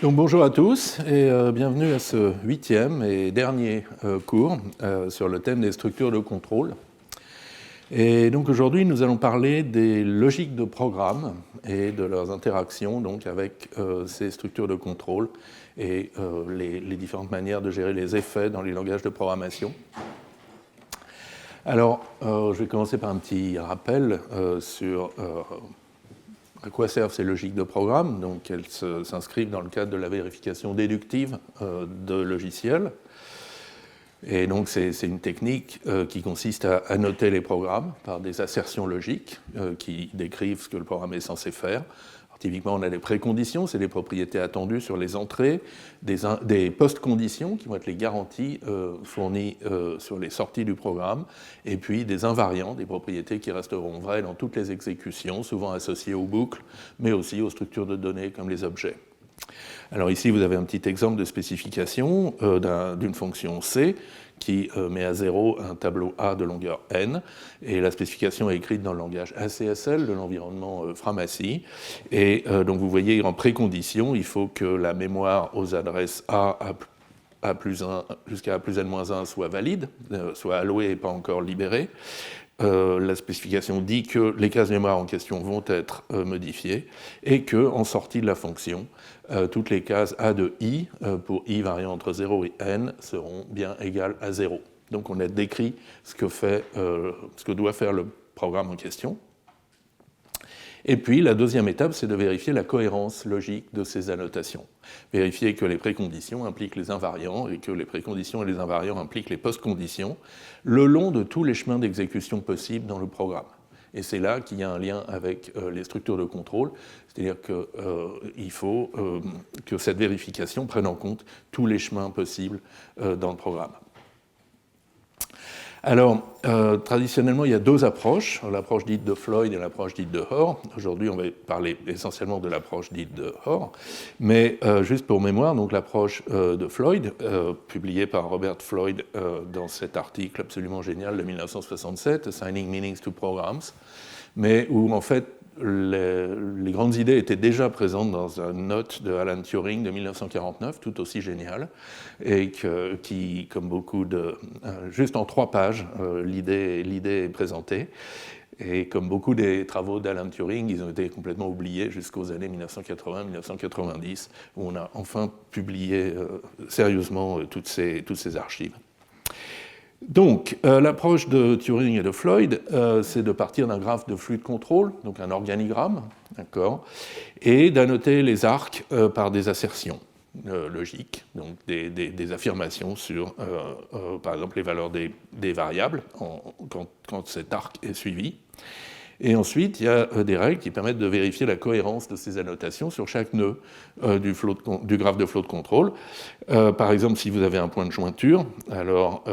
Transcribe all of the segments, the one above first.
Donc bonjour à tous et bienvenue à ce 8e et dernier cours sur le thème des structures de contrôle. Et donc aujourd'hui nous allons parler des logiques de programme et de leurs interactions donc, avec ces structures de contrôle et les différentes manières de gérer les effets dans les langages de programmation. Alors je vais commencer par un petit rappel sur à quoi servent ces logiques de programme. Donc, elles s'inscrivent dans le cadre de la vérification déductive de logiciels. Et donc, c'est une technique qui consiste à noter les programmes par des assertions logiques qui décrivent ce que le programme est censé faire. Alors, typiquement, on a des préconditions, c'est des propriétés attendues sur les entrées, des post-conditions qui vont être les garanties fournies sur les sorties du programme, et puis des invariants, des propriétés qui resteront vraies dans toutes les exécutions, souvent associées aux boucles, mais aussi aux structures de données comme les objets. Alors ici, vous avez un petit exemple de spécification d'une fonction C qui met à 0 un tableau A de longueur n, et la spécification est écrite dans le langage ACSL de l'environnement Framassi. Et donc vous voyez, en précondition, il faut que la mémoire aux adresses A plus 1 jusqu'à A plus n-1 soit valide, soit allouée et pas encore libérée. La spécification dit que les cases mémoire en question vont être modifiées et qu'en sortie de la fonction, toutes les cases A de I, pour I variant entre 0 et n, seront bien égales à 0. Donc on a décrit ce que doit faire le programme en question. Et puis la deuxième étape, c'est de vérifier la cohérence logique de ces annotations. Vérifier que les préconditions impliquent les invariants et que les préconditions et les invariants impliquent les post-conditions le long de tous les chemins d'exécution possibles dans le programme. Et c'est là qu'il y a un lien avec les structures de contrôle, c'est-à-dire qu'il faut que cette vérification prenne en compte tous les chemins possibles dans le programme. Alors, traditionnellement, il y a deux approches, l'approche dite de Floyd et l'approche dite de Hoare. Aujourd'hui, on va parler essentiellement de l'approche dite de Hoare, mais juste pour mémoire, donc l'approche de Floyd, publiée par Robert Floyd dans cet article absolument génial de 1967, Assigning Meanings to Programs, mais où en fait les grandes idées étaient déjà présentes dans une note de Alan Turing de 1949, tout aussi géniale, et qui, comme beaucoup juste en 3 pages, l'idée est présentée. Et comme beaucoup des travaux d'Alan Turing, ils ont été complètement oubliés jusqu'aux années 1980-1990, où on a enfin publié sérieusement toutes ces archives. Donc, l'approche de Turing et de Floyd, c'est de partir d'un graphe de flux de contrôle, donc un organigramme, d'accord, et d'annoter les arcs par des assertions logiques, donc des affirmations sur, par exemple, les valeurs des variables quand cet arc est suivi. Et ensuite, il y a des règles qui permettent de vérifier la cohérence de ces annotations sur chaque nœud du graphe de flot de contrôle. Par exemple, si vous avez un point de jointure, alors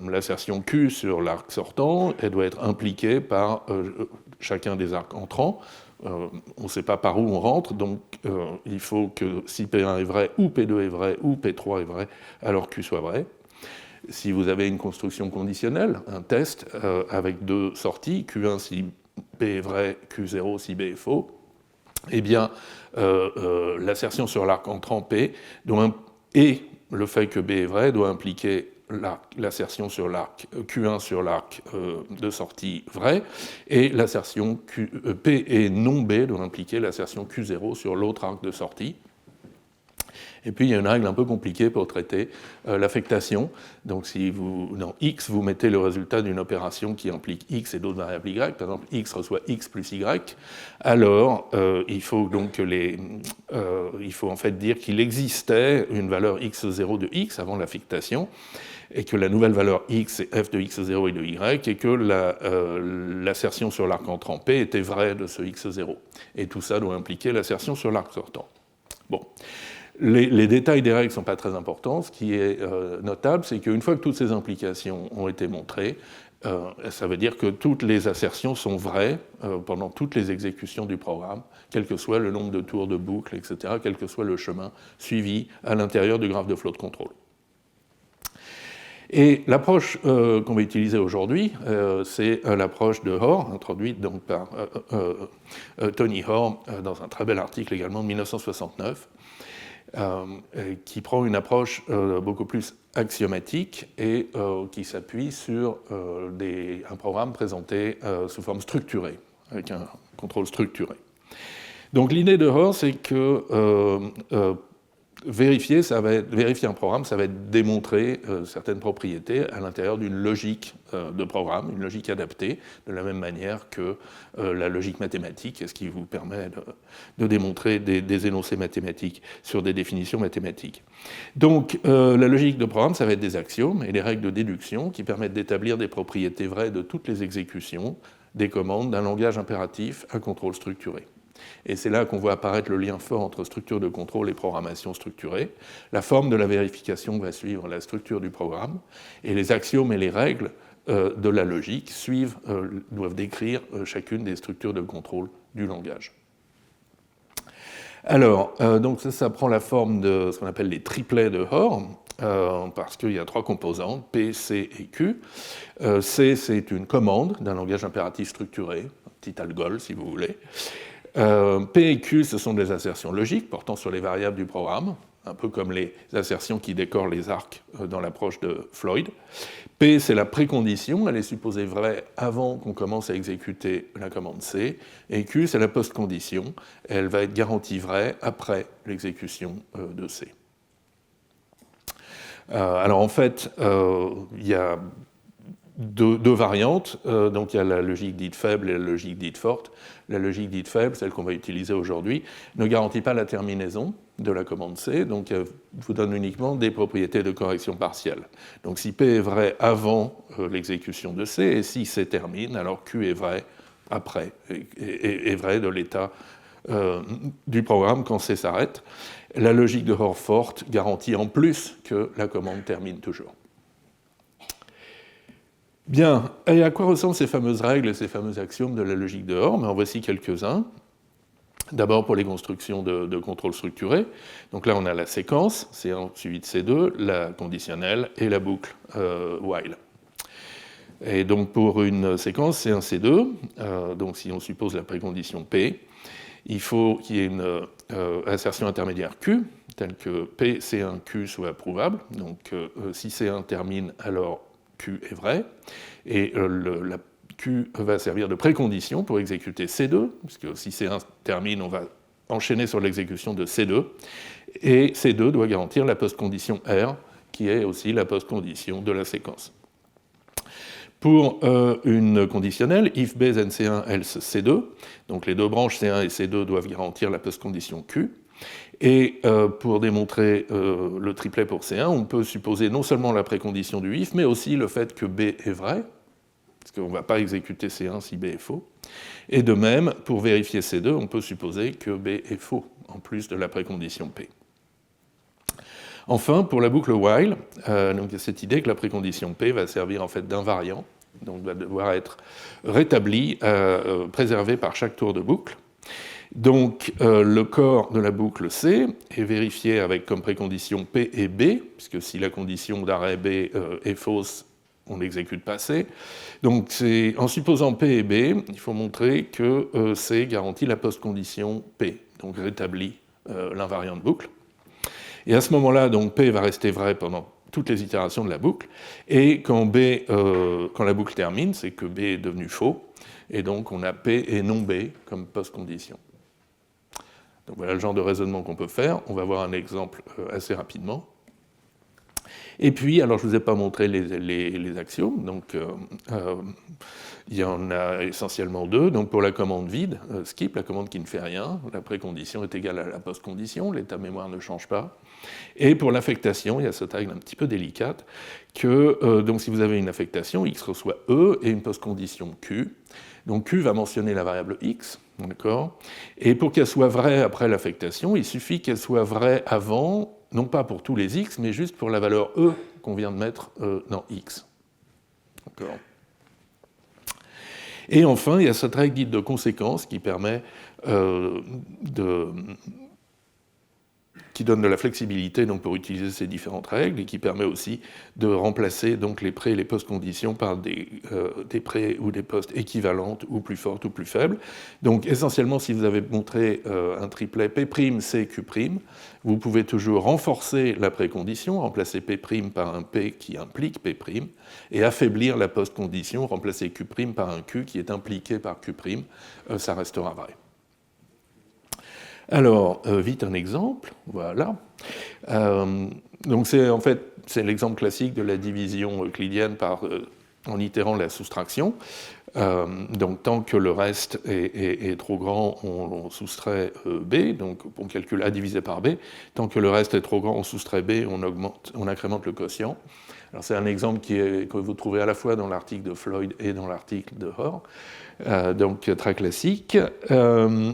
l'assertion Q sur l'arc sortant, elle doit être impliquée par chacun des arcs entrants. On ne sait pas par où on rentre, donc il faut que si P1 est vrai, ou P2 est vrai, ou P3 est vrai, alors Q soit vrai. Si vous avez une construction conditionnelle, un test avec 2 sorties, Q1 si B est vrai, Q0 si B est faux, eh bien, l'assertion sur l'arc entrant P et le fait que B est vrai doit impliquer l'assertion sur l'arc Q1 sur l'arc de sortie vrai, et l'assertion P et non B doit impliquer l'assertion Q0 sur l'autre arc de sortie. Et puis il y a une règle un peu compliquée pour traiter l'affectation. Donc si dans X, vous mettez le résultat d'une opération qui implique X et d'autres variables Y, par exemple X reçoit X plus Y, alors il faut donc il faut en fait dire qu'il existait une valeur X0 de X avant l'affectation, et que la nouvelle valeur X est f de X0 et de Y, et que l'assertion sur l'arc entrant P était vraie de ce X0. Et tout ça doit impliquer l'assertion sur l'arc sortant. Bon. Les détails des règles ne sont pas très importants. Ce qui est notable, c'est qu'une fois que toutes ces implications ont été montrées, ça veut dire que toutes les assertions sont vraies pendant toutes les exécutions du programme, quel que soit le nombre de tours de boucle, etc., quel que soit le chemin suivi à l'intérieur du graphe de flot de contrôle. Et l'approche qu'on va utiliser aujourd'hui, c'est l'approche de Hoare, introduite donc par Tony Hoare dans un très bel article également de 1969, qui prend une approche beaucoup plus axiomatique et qui s'appuie sur un programme présenté sous forme structurée, avec un contrôle structuré. Donc l'idée de Hoare, c'est que vérifier un programme, ça va être démontrer certaines propriétés à l'intérieur d'une logique de programme, une logique adaptée, de la même manière que la logique mathématique, ce qui vous permet de démontrer des énoncés mathématiques sur des définitions mathématiques. Donc la logique de programme, ça va être des axiomes et des règles de déduction qui permettent d'établir des propriétés vraies de toutes les exécutions des commandes d'un langage impératif à contrôle structuré. Et c'est là qu'on voit apparaître le lien fort entre structure de contrôle et programmation structurée. La forme de la vérification va suivre la structure du programme, et les axiomes et les règles de la logique doivent décrire chacune des structures de contrôle du langage. Alors, donc ça prend la forme de ce qu'on appelle les triplets de Hoare, parce qu'il y a trois composantes, P, C et Q. C, c'est une commande d'un langage impératif structuré, un petit algol si vous voulez. P et Q, ce sont des assertions logiques portant sur les variables du programme, un peu comme les assertions qui décorent les arcs dans l'approche de Floyd. P, c'est la précondition, elle est supposée vraie avant qu'on commence à exécuter la commande C. Et Q, c'est la postcondition, elle va être garantie vraie après l'exécution de C. Alors en fait, il y a deux variantes, donc il y a la logique dite faible et la logique dite forte. La logique dite faible, celle qu'on va utiliser aujourd'hui, ne garantit pas la terminaison de la commande C, donc elle vous donne uniquement des propriétés de correction partielle. Donc si P est vrai avant l'exécution de C, et si C termine, alors Q est vrai après, est vrai de l'état du programme quand C s'arrête. La logique de Hoare forte garantit en plus que la commande termine toujours. Bien, et à quoi ressemblent ces fameuses règles et ces fameux axiomes de la logique de Hoare? En voici quelques-uns. D'abord pour les constructions de contrôle structuré. Donc là, on a la séquence, C1 suivi de C2, la conditionnelle et la boucle while. Et donc pour une séquence C1, C2, donc si on suppose la précondition P, il faut qu'il y ait une assertion intermédiaire Q, telle que P, C1, Q soit approuvable. Donc si C1 termine, alors Q est vrai, et la Q va servir de précondition pour exécuter C2, puisque si C1 termine, on va enchaîner sur l'exécution de C2, et C2 doit garantir la postcondition R, qui est aussi la postcondition de la séquence. Pour une conditionnelle, if B then C1 else C2, donc les deux branches C1 et C2 doivent garantir la postcondition Q. Et pour démontrer le triplet pour C1, on peut supposer non seulement la précondition du if, mais aussi le fait que B est vrai, parce qu'on ne va pas exécuter C1 si B est faux. Et de même, pour vérifier C2, on peut supposer que B est faux, en plus de la précondition P. Enfin, pour la boucle while, donc il y a cette idée que la précondition P va servir en fait d'invariant, donc va devoir être rétabli, préservé par chaque tour de boucle. Donc le corps de la boucle C est vérifié avec comme précondition P et B, puisque si la condition d'arrêt B est fausse, on n'exécute pas C. Donc en supposant P et B, il faut montrer que C garantit la postcondition P, donc rétablit l'invariant de boucle. Et à ce moment-là, donc P va rester vrai pendant toutes les itérations de la boucle, et quand la boucle termine, c'est que B est devenu faux, et donc on a P et non B comme postcondition. Donc voilà le genre de raisonnement qu'on peut faire. On va voir un exemple assez rapidement. Et puis, alors je ne vous ai pas montré les axiomes, donc il y en a essentiellement deux. Donc pour la commande vide, skip, la commande qui ne fait rien, la précondition est égale à la postcondition, l'état mémoire ne change pas. Et pour l'affectation, il y a cette règle un petit peu délicate, que donc si vous avez une affectation, x reçoit E et une postcondition Q. Donc Q va mentionner la variable x, d'accord ? Et pour qu'elle soit vraie après l'affectation, il suffit qu'elle soit vraie avant, non pas pour tous les x, mais juste pour la valeur E qu'on vient de mettre dans x. D'accord ? Et enfin, il y a cette règle dite de conséquence qui permet qui donne de la flexibilité donc, pour utiliser ces différentes règles et qui permet aussi de remplacer donc, les pré- et les post-conditions par des pré- ou des post équivalentes ou plus fortes ou plus faibles. Donc essentiellement, si vous avez montré un triplet P', C, Q', vous pouvez toujours renforcer la précondition, remplacer P' par un P qui implique P', et affaiblir la post-condition, remplacer Q' par un Q qui est impliqué par Q', ça restera vrai. Alors, vite un exemple, voilà. Donc c'est l'exemple classique de la division euclidienne en itérant la soustraction. Donc tant que le reste est trop grand, on soustrait B, donc on calcule A divisé par B. Tant que le reste est trop grand, on soustrait B, on incrémente le quotient. Alors c'est un exemple que vous trouvez à la fois dans l'article de Floyd et dans l'article de Hoare. Donc très classique.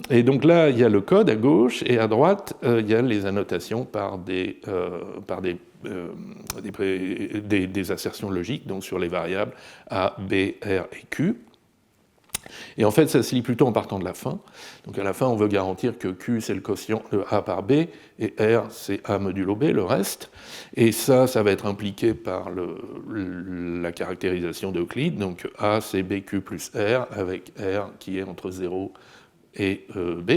Et donc là, il y a le code à gauche, et à droite, il y a les annotations par des assertions logiques, donc sur les variables A, B, R et Q. Et en fait, ça se lit plutôt en partant de la fin. Donc à la fin, on veut garantir que Q, c'est le quotient de A par B, et R, c'est A modulo B, le reste. Et ça va être impliqué par la caractérisation d'Euclide. Donc A, c'est BQ plus R, avec R qui est entre 0 et B.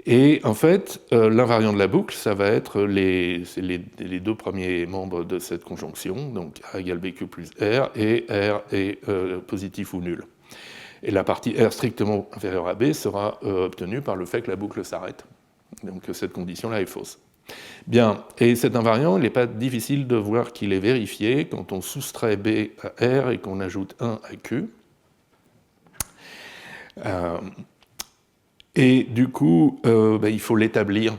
Et en fait, l'invariant de la boucle, ça va être les deux premiers membres de cette conjonction, donc A égale BQ plus R, et R est positif ou nul. Et la partie R strictement inférieure à B sera obtenue par le fait que la boucle s'arrête. Donc cette condition-là est fausse. Bien, et cet invariant, il n'est pas difficile de voir qu'il est vérifié quand on soustrait B à R et qu'on ajoute 1 à Q. Et du coup, il faut l'établir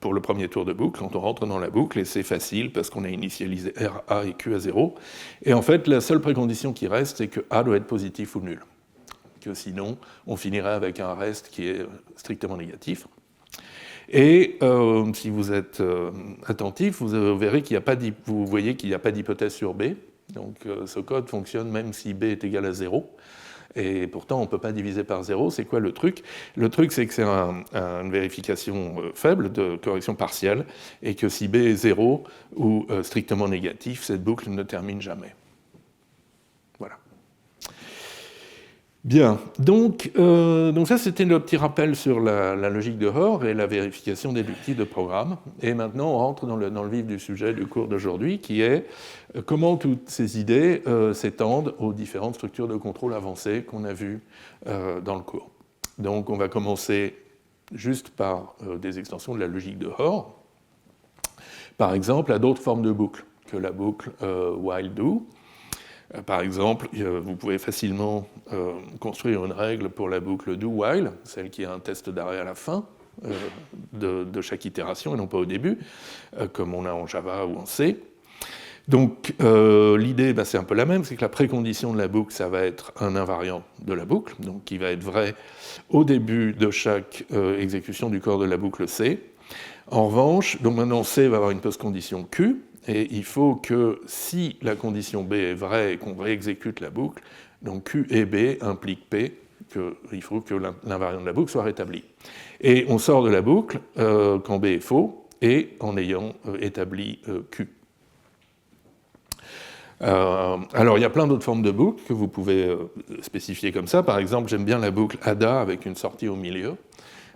pour le premier tour de boucle, quand on rentre dans la boucle, et c'est facile parce qu'on a initialisé R, A et Q à 0. Et en fait, la seule précondition qui reste, c'est que A doit être positif ou nul. Que sinon, on finirait avec un reste qui est strictement négatif. Et si vous êtes attentif, vous verrez qu'il n'y a pas vous voyez qu'il n'y a pas d'hypothèse sur B. Donc ce code fonctionne même si B est égal à 0. Et pourtant, on ne peut pas diviser par 0. C'est quoi le truc ? Le truc, c'est que c'est une vérification faible de correction partielle, et que si B est 0 ou strictement négatif, cette boucle ne termine jamais. Voilà. Bien, donc ça c'était le petit rappel sur la logique de Hoare et la vérification déductive de programme. Et maintenant on rentre dans le vif du sujet du cours d'aujourd'hui, qui est comment toutes ces idées s'étendent aux différentes structures de contrôle avancées qu'on a vues dans le cours. Donc on va commencer juste par des extensions de la logique de Hoare. Par exemple, à d'autres formes de boucles que la boucle while-do. Par exemple, vous pouvez facilement construire une règle pour la boucle do-while, celle qui a un test d'arrêt à la fin de chaque itération et non pas au début, comme on a en Java ou en C. Donc l'idée, c'est un peu la même, c'est que la précondition de la boucle, ça va être un invariant de la boucle, donc qui va être vrai au début de chaque exécution du corps de la boucle C. En revanche, donc maintenant C va avoir une postcondition Q, et il faut que si la condition B est vraie et qu'on réexécute la boucle, donc Q et B impliquent P, il faut que l'invariant de la boucle soit rétabli. Et on sort de la boucle quand B est faux et en ayant établi Q. Alors il y a plein d'autres formes de boucles que vous pouvez spécifier comme ça. Par exemple, j'aime bien la boucle ADA avec une sortie au milieu.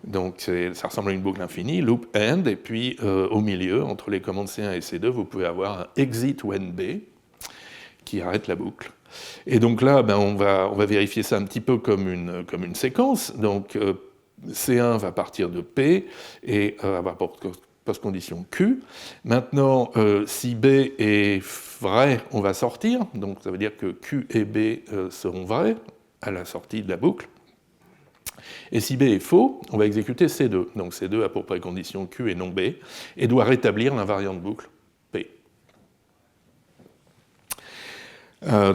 Donc ça ressemble à une boucle infinie, loop end, et puis au milieu, entre les commandes C1 et C2, vous pouvez avoir un exit when B qui arrête la boucle. Et donc là, on va vérifier ça un petit peu comme une séquence. Donc C1 va partir de P et avoir postcondition Q. Maintenant, si B est vrai, on va sortir. Donc ça veut dire que Q et B seront vrais à la sortie de la boucle. Et si B est faux, on va exécuter C2. Donc C2 a pour précondition Q et non B, et doit rétablir l'invariant de boucle P.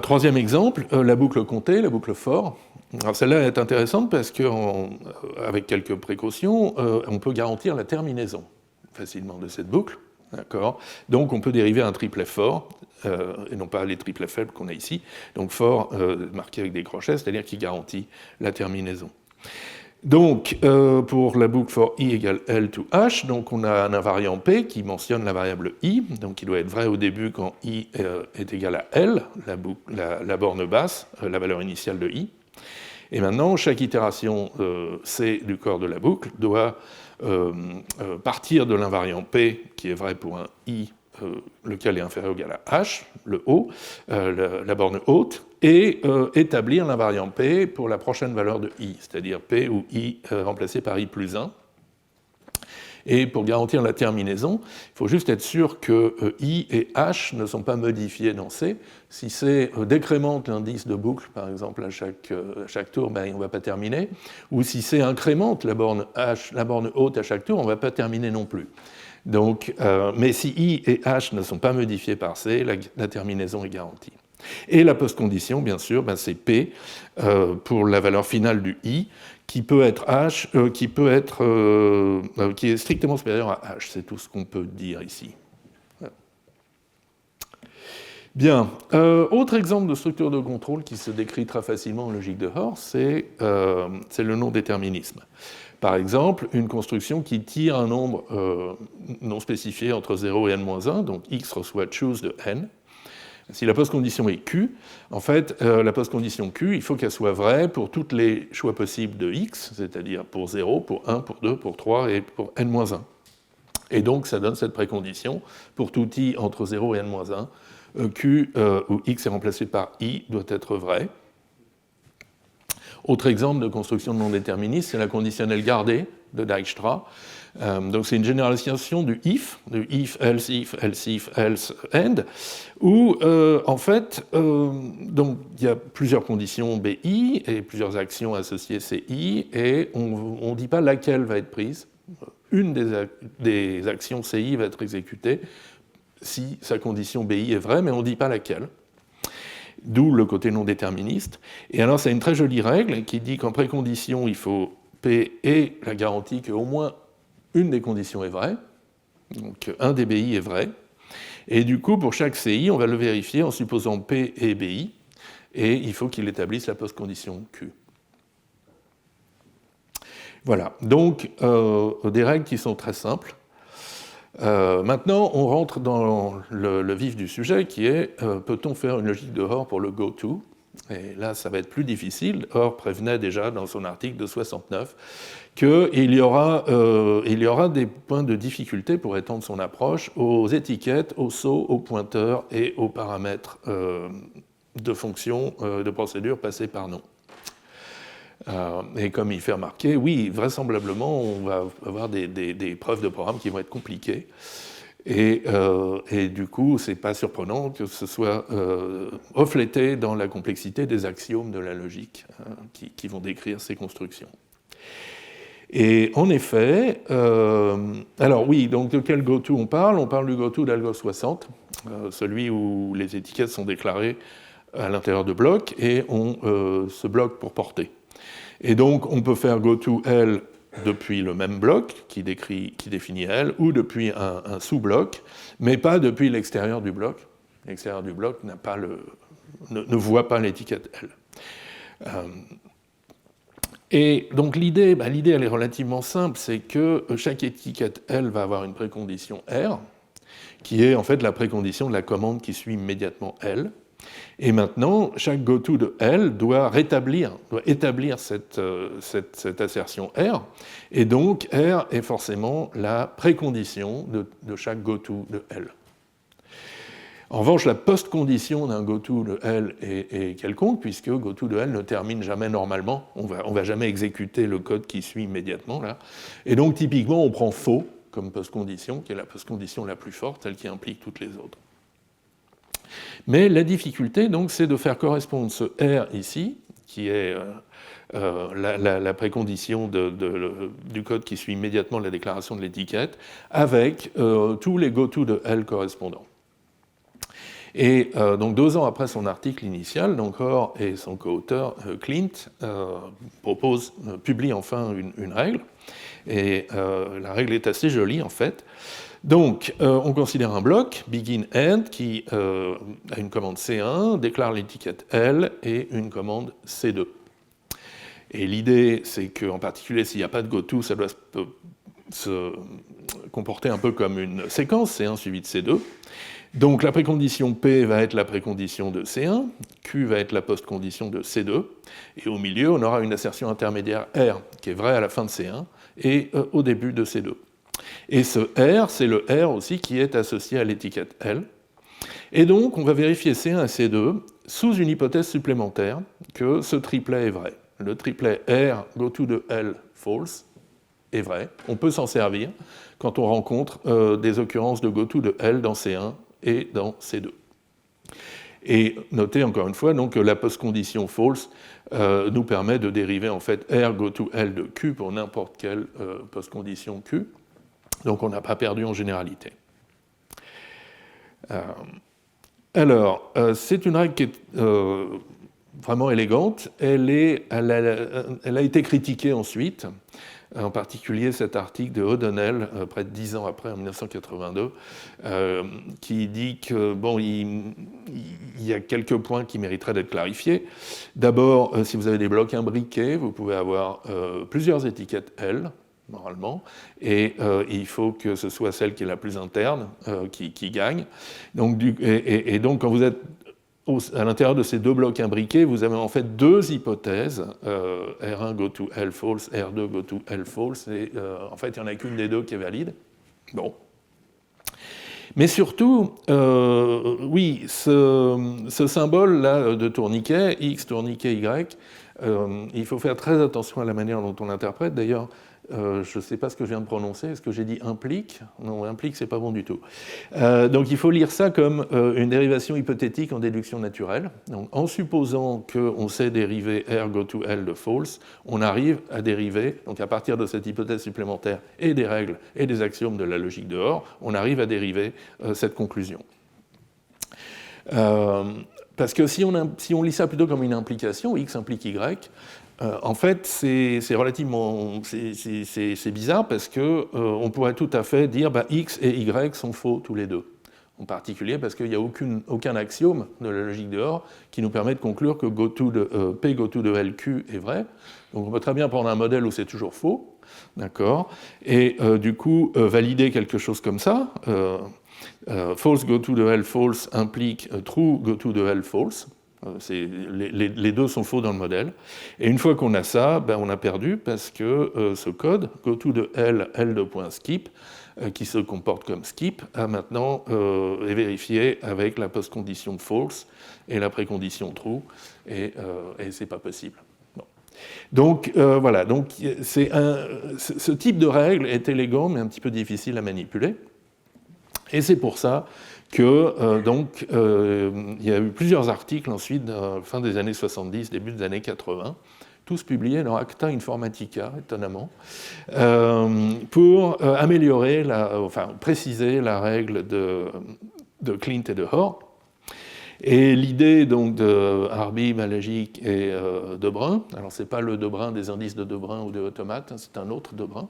Troisième exemple, la boucle comptée, la boucle for. Alors celle-là est intéressante parce qu'avec quelques précautions, on peut garantir la terminaison facilement de cette boucle. D'accord. Donc on peut dériver un triplet for, et non pas les triplets faibles qu'on a ici. Donc for marqué avec des crochets, c'est-à-dire qui garantit la terminaison. Donc, pour la boucle for i égale L to h, donc on a un invariant P qui mentionne la variable i, donc il doit être vrai au début quand i est égal à L, la borne basse, la valeur initiale de i. Et maintenant, chaque itération C du corps de la boucle doit partir de l'invariant P, qui est vrai pour un i, lequel est inférieur ou égal à h, le haut, la borne haute, et établir l'invariant P pour la prochaine valeur de i, c'est-à-dire P ou i remplacé par i plus 1. Et pour garantir la terminaison, il faut juste être sûr que i et h ne sont pas modifiés dans C. Si C décrémente l'indice de boucle, par exemple, à chaque tour, ben, on ne va pas terminer. Ou si C incrémente la borne haute à chaque tour, on ne va pas terminer non plus. Donc, mais si i et h ne sont pas modifiés par C, la terminaison est garantie. Et la postcondition, bien sûr, ben, c'est P pour la valeur finale du i, qui peut être h, qui est strictement supérieur à h. C'est tout ce qu'on peut dire ici. Voilà. Bien. Autre exemple de structure de contrôle qui se décrit très facilement en logique de Hoare, c'est le non-déterminisme. Par exemple, une construction qui tire un nombre non spécifié entre 0 et n-1, donc x reçoit choose de n. Si la postcondition est Q, en fait, la postcondition Q, il faut qu'elle soit vraie pour tous les choix possibles de x, c'est-à-dire pour 0, pour 1, pour 2, pour 3 et pour n-1. Et donc, ça donne cette précondition. Pour tout i entre 0 et n-1, Q, où x est remplacé par i, doit être vrai. Autre exemple de construction de non déterministe, c'est la conditionnelle gardée de Dijkstra. Donc c'est une généralisation du if, else if, else if, else end, où en fait, donc, il y a plusieurs conditions BI et plusieurs actions associées CI, et on ne dit pas laquelle va être prise. Une des actions CI va être exécutée si sa condition BI est vraie, mais on ne dit pas laquelle. D'où le côté non déterministe. Et alors, c'est une très jolie règle qui dit qu'en précondition, il faut P et la garantie qu'au moins une des conditions est vraie, donc un des BI est vrai. Et du coup, pour chaque CI, on va le vérifier en supposant P et BI, et il faut qu'il établisse la postcondition Q. Voilà, donc des règles qui sont très simples. Maintenant, on rentre dans le vif du sujet qui est peut-on faire une logique de Hoare pour le goto? Et là, ça va être plus difficile. Hoare prévenait déjà dans son article de 69 qu'il y aura des points de difficulté pour étendre son approche aux étiquettes, aux sauts, aux pointeurs et aux paramètres de fonctions, de procédures passées par nom. Et comme il fait remarquer, oui, vraisemblablement, on va avoir des preuves de programme qui vont être compliquées. Et du coup, ce n'est pas surprenant que ce soit reflété dans la complexité des axiomes de la logique qui vont décrire ces constructions. Et en effet, alors oui, donc de quel goto on parle? On parle du goto d'Algol 60, celui où les étiquettes sont déclarées à l'intérieur de blocs et on se bloque pour porter. Et donc, on peut faire goto L depuis le même bloc qui définit L, ou depuis un sous-bloc, mais pas depuis l'extérieur du bloc. L'extérieur du bloc ne voit pas l'étiquette L. Et donc l'idée, elle est relativement simple, c'est que chaque étiquette L va avoir une précondition R, qui est en fait la précondition de la commande qui suit immédiatement L. Et maintenant, chaque goto de L doit établir cette assertion R, et donc R est forcément la précondition de chaque goto de L. En revanche, la post-condition d'un goto de L est quelconque, puisque goto de L ne termine jamais normalement, on va jamais exécuter le code qui suit immédiatement, là. Et donc typiquement, on prend faux comme post-condition, qui est la post-condition la plus forte, celle qui implique toutes les autres. Mais la difficulté, donc, c'est de faire correspondre ce R ici, qui est la précondition du code qui suit immédiatement la déclaration de l'étiquette, avec tous les goto de L correspondants. Et donc 2 ans après son article initial, donc Hoare et son co-auteur Klint publient enfin une règle, et la règle est assez jolie en fait. Donc, on considère un bloc, begin end, qui a une commande C1, déclare l'étiquette L et une commande C2. Et l'idée, c'est qu'en particulier, s'il n'y a pas de goto, ça doit se comporter un peu comme une séquence, C1 suivi de C2. Donc la précondition P va être la précondition de C1, Q va être la postcondition de C2, et au milieu, on aura une assertion intermédiaire R, qui est vraie à la fin de C1, et au début de C2. Et ce R, c'est le R aussi qui est associé à l'étiquette L. Et donc, on va vérifier C1 et C2 sous une hypothèse supplémentaire que ce triplet est vrai. Le triplet R, goto de L, false, est vrai. On peut s'en servir quand on rencontre des occurrences de goto de L dans C1 et dans C2. Et notez encore une fois donc, que la postcondition false nous permet de dériver en fait R goto L de Q pour n'importe quelle postcondition Q. Donc on n'a pas perdu en généralité. Alors, c'est une règle qui est vraiment élégante. Elle a été critiquée ensuite, en particulier cet article de O'Donnell, près de 10 ans après, en 1982, qui dit que bon, il y a quelques points qui mériteraient d'être clarifiés. D'abord, si vous avez des blocs imbriqués, vous pouvez avoir plusieurs étiquettes L, normalement, et il faut que ce soit celle qui est la plus interne qui gagne. Donc, donc, quand vous êtes à l'intérieur de ces deux blocs imbriqués, vous avez en fait deux hypothèses, R1 go to L false, R2 go to L false, et en fait, il n'y en a qu'une des deux qui est valide. Bon. Mais surtout, oui, ce symbole-là de tourniquet, X, tourniquet, Y, il faut faire très attention à la manière dont on l'interprète. D'ailleurs, je ne sais pas ce que je viens de prononcer. Est-ce que j'ai dit implique ? Non, implique, c'est pas bon du tout. Donc il faut lire ça comme une dérivation hypothétique en déduction naturelle. Donc, en supposant qu'on sait dériver R go to L de false, on arrive à dériver, donc à partir de cette hypothèse supplémentaire et des règles et des axiomes de la logique de Hoare, on arrive à dériver cette conclusion. Parce que si on lit ça plutôt comme une implication, X implique Y, en fait, c'est relativement c'est bizarre parce qu'on pourrait tout à fait dire X et Y sont faux tous les deux. En particulier parce qu'il n'y a aucun axiome de la logique de Hoare qui nous permet de conclure que P goto de LQ est vrai. Donc on peut très bien prendre un modèle où c'est toujours faux, d'accord, et du coup valider quelque chose comme ça. False goto de L false implique true goto de L false. Les deux sont faux dans le modèle. Et une fois qu'on a ça, on a perdu parce que ce code, goto de L, L2.skip, qui se comporte comme skip, a maintenant est vérifié avec la postcondition false et la précondition true, et c'est pas possible. Bon. Donc voilà, donc, ce type de règle est élégant mais un petit peu difficile à manipuler. Et c'est pour ça que il y a eu plusieurs articles ensuite, fin des années 70, début des années 80, tous publiés dans Acta Informatica, étonnamment, pour améliorer, préciser la règle de Klint et de Hoare. Et l'idée donc de Harby, Malagik et Debrun, alors c'est pas le Debrun des indices de Debrun ou de Automate, c'est un autre Debrun,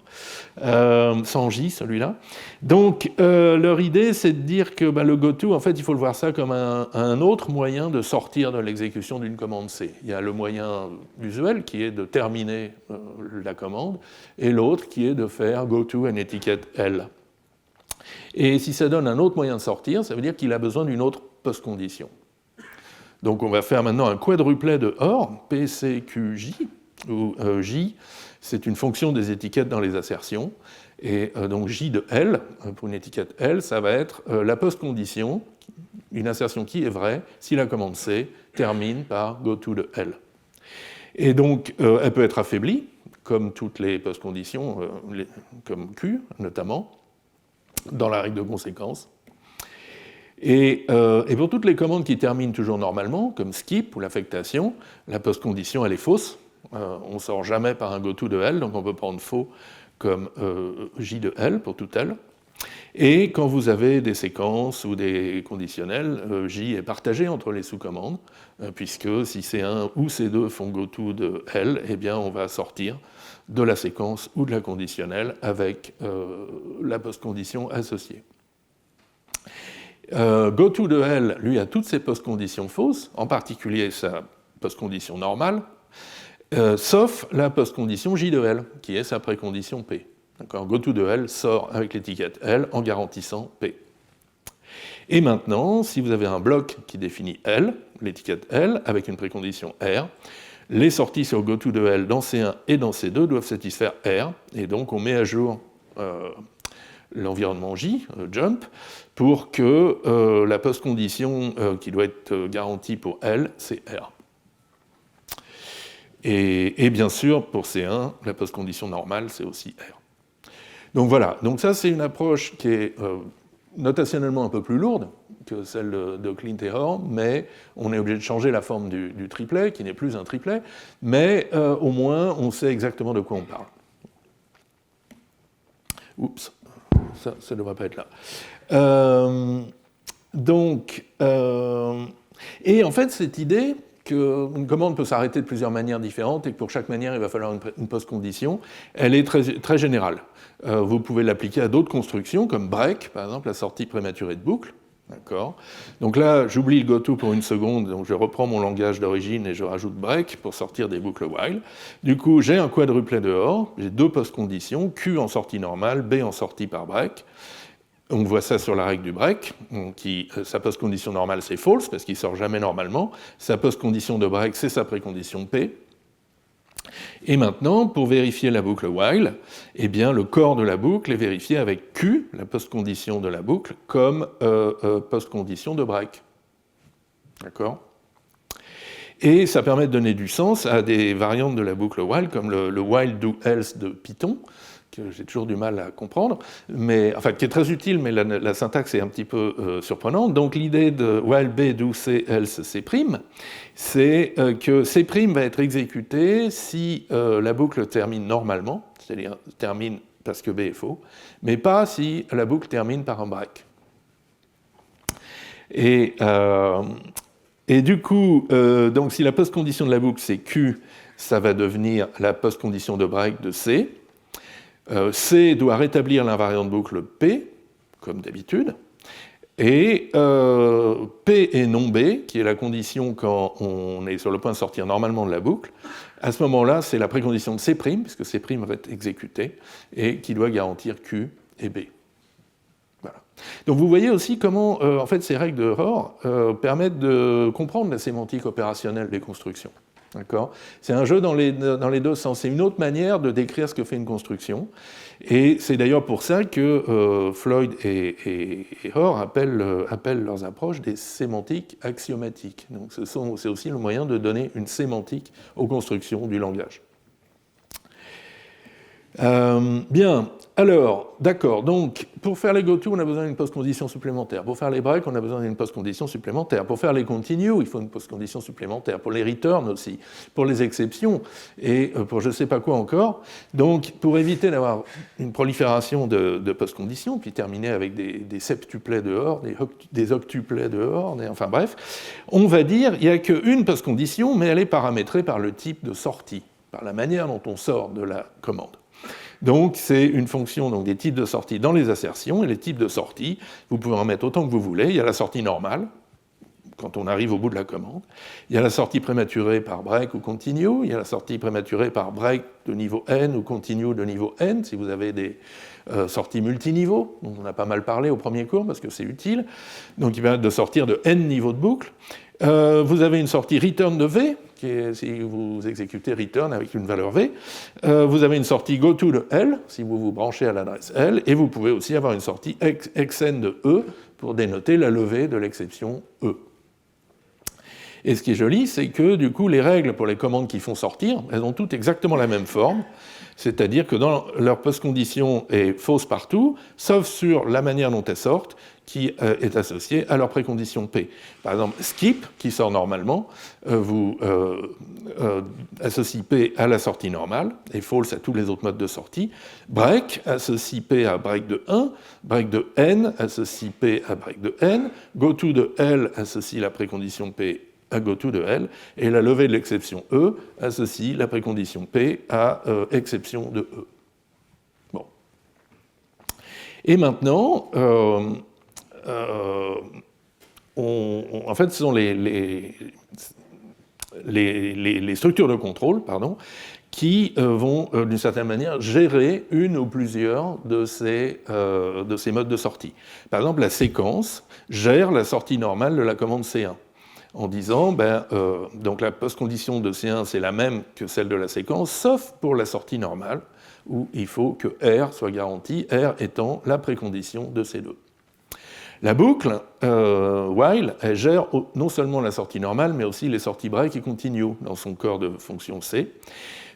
sans J celui-là. Donc leur idée c'est de dire que le goto, en fait il faut le voir ça comme un autre moyen de sortir de l'exécution d'une commande C. Il y a le moyen usuel qui est de terminer la commande, et l'autre qui est de faire goto une étiquette L. Et si ça donne un autre moyen de sortir, ça veut dire qu'il a besoin d'une autre postcondition. Donc on va faire maintenant un quadruplet de Hoare, PCQJ, où J, c'est une fonction des étiquettes dans les assertions, et donc J de L, pour une étiquette L, ça va être la postcondition, une assertion qui est vraie, si la commande C termine par goto de L. Et donc elle peut être affaiblie, comme toutes les postconditions, comme Q notamment, dans la règle de conséquence. Et pour toutes les commandes qui terminent toujours normalement, comme skip ou l'affectation, la postcondition elle est fausse. On ne sort jamais par un goto de L, donc on peut prendre faux comme J de L pour tout L. Et quand vous avez des séquences ou des conditionnels, J est partagé entre les sous-commandes, puisque si C1 ou C2 font goto de L, eh bien on va sortir de la séquence ou de la conditionnelle avec la postcondition associée. Goto de L, lui, a toutes ses postconditions fausses, en particulier sa postcondition normale, sauf la postcondition J de L, qui est sa précondition P. GoTo de L sort avec l'étiquette L en garantissant P. Et maintenant, si vous avez un bloc qui définit L, l'étiquette L, avec une précondition R, les sorties sur GoTo de L dans C1 et dans C2 doivent satisfaire R, et donc on met à jour l'environnement J, jump, pour que la postcondition qui doit être garantie pour L, c'est R. Et bien sûr, pour C1, la postcondition normale, c'est aussi R. Donc voilà, donc ça c'est une approche qui est notationnellement un peu plus lourde que celle de Klint et Horn, mais on est obligé de changer la forme du triplet, qui n'est plus un triplet, mais au moins on sait exactement de quoi on parle. Oups, ça ne devrait pas être là. Et en fait, cette idée qu'une commande peut s'arrêter de plusieurs manières différentes et que pour chaque manière, il va falloir une postcondition, elle est très, très générale. Vous pouvez l'appliquer à d'autres constructions, comme break, par exemple, la sortie prématurée de boucle. D'accord. Donc là, j'oublie le goto pour une seconde, donc je reprends mon langage d'origine et je rajoute break pour sortir des boucles while. Du coup, j'ai un quadruplet dehors, j'ai deux postconditions, Q en sortie normale, B en sortie par break. On voit ça sur la règle du break, sa postcondition normale c'est false, parce qu'il ne sort jamais normalement. Sa postcondition de break, c'est sa précondition P. Et maintenant, pour vérifier la boucle while, eh bien, le corps de la boucle est vérifié avec Q, la postcondition de la boucle, comme postcondition de break. D'accord ? Et ça permet de donner du sens à des variantes de la boucle while, comme le while do else de Python, que j'ai toujours du mal à comprendre, mais, enfin, qui est très utile, mais la syntaxe est un petit peu surprenante. Donc l'idée de while b do c else c', c'est que c' va être exécuté si la boucle termine normalement, c'est-à-dire termine parce que b est faux, mais pas si la boucle termine par un break. Et du coup, donc si la postcondition de la boucle c'est Q, ça va devenir la postcondition de break de C. C doit rétablir l'invariant de boucle P, comme d'habitude, et P est non B, qui est la condition quand on est sur le point de sortir normalement de la boucle. À ce moment-là, c'est la précondition de C', puisque C' va être exécuté, et qui doit garantir Q et B. Voilà. Donc vous voyez aussi comment en fait, ces règles de Rohr permettent de comprendre la sémantique opérationnelle des constructions. D'accord ? C'est un jeu dans les deux sens. C'est une autre manière de décrire ce que fait une construction. Et c'est d'ailleurs pour ça que Floyd et Rohr appellent leurs approches des sémantiques axiomatiques. Donc c'est aussi le moyen de donner une sémantique aux constructions du langage. Bien, alors, d'accord, donc pour faire les goto, on a besoin d'une postcondition supplémentaire. Pour faire les breaks, on a besoin d'une postcondition supplémentaire. Pour faire les continue, il faut une postcondition supplémentaire. Pour les return aussi, pour les exceptions, et pour je ne sais pas quoi encore. Donc, pour éviter d'avoir une prolifération de postconditions, puis terminer avec des septuplets dehors, des octuplets dehors, enfin bref, on va dire qu'il n'y a qu'une postcondition, mais elle est paramétrée par le type de sortie, par la manière dont on sort de la commande. Donc, c'est une fonction donc, des types de sortie dans les assertions, et les types de sortie, vous pouvez en mettre autant que vous voulez. Il y a la sortie normale, quand on arrive au bout de la commande. Il y a la sortie prématurée par break ou continue. Il y a la sortie prématurée par break de niveau n ou continue de niveau n, si vous avez des sorties multiniveaux, dont on a pas mal parlé au premier cours, parce que c'est utile. Donc, il permet de sortir de n niveaux de boucle. Vous avez une sortie return de V, qui est, si vous exécutez return avec une valeur V. Vous avez une sortie goTo de L, si vous vous branchez à l'adresse L, et vous pouvez aussi avoir une sortie xn de E, pour dénoter la levée de l'exception E. Et ce qui est joli, c'est que du coup, les règles pour les commandes qui font sortir, elles ont toutes exactement la même forme, c'est-à-dire que dans leur postcondition est fausse partout, sauf sur la manière dont elles sortent, qui est associée à leur précondition P. Par exemple, skip, qui sort normalement, vous associe P à la sortie normale, et false à tous les autres modes de sortie. Break associe P à break de 1, break de n associe P à break de n, goTo de L associe la précondition P à goTo de L, et la levée de l'exception E associe la précondition P à exception de E. Bon. Et maintenant, en fait, ce sont les structures de contrôle, pardon, qui vont, d'une certaine manière, gérer une ou plusieurs de ces modes de sortie. Par exemple, la séquence gère la sortie normale de la commande C1, en disant, donc la postcondition de C1, c'est la même que celle de la séquence, sauf pour la sortie normale, où il faut que R soit garanti, R étant la précondition de C2. La boucle, while, elle gère non seulement la sortie normale, mais aussi les sorties break et continue dans son corps de fonction C.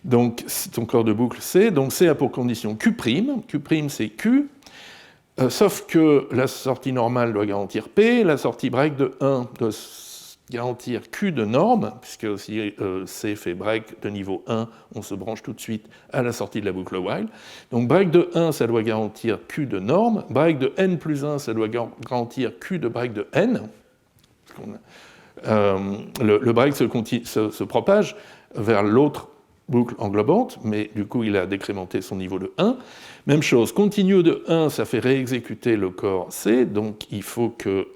Donc, son corps de boucle C, donc C a pour condition Q', Q' c'est Q, sauf que la sortie normale doit garantir P, la sortie break de 1 doit garantir Q de norme, puisque si C fait break de niveau 1, on se branche tout de suite à la sortie de la boucle while. Donc break de 1, ça doit garantir Q de norme, break de n plus 1, ça doit garantir Q de break de n. Le break se propage vers l'autre boucle englobante, mais du coup il a décrémenté son niveau de 1. Même chose, continue de 1, ça fait réexécuter le corps C, donc il faut que...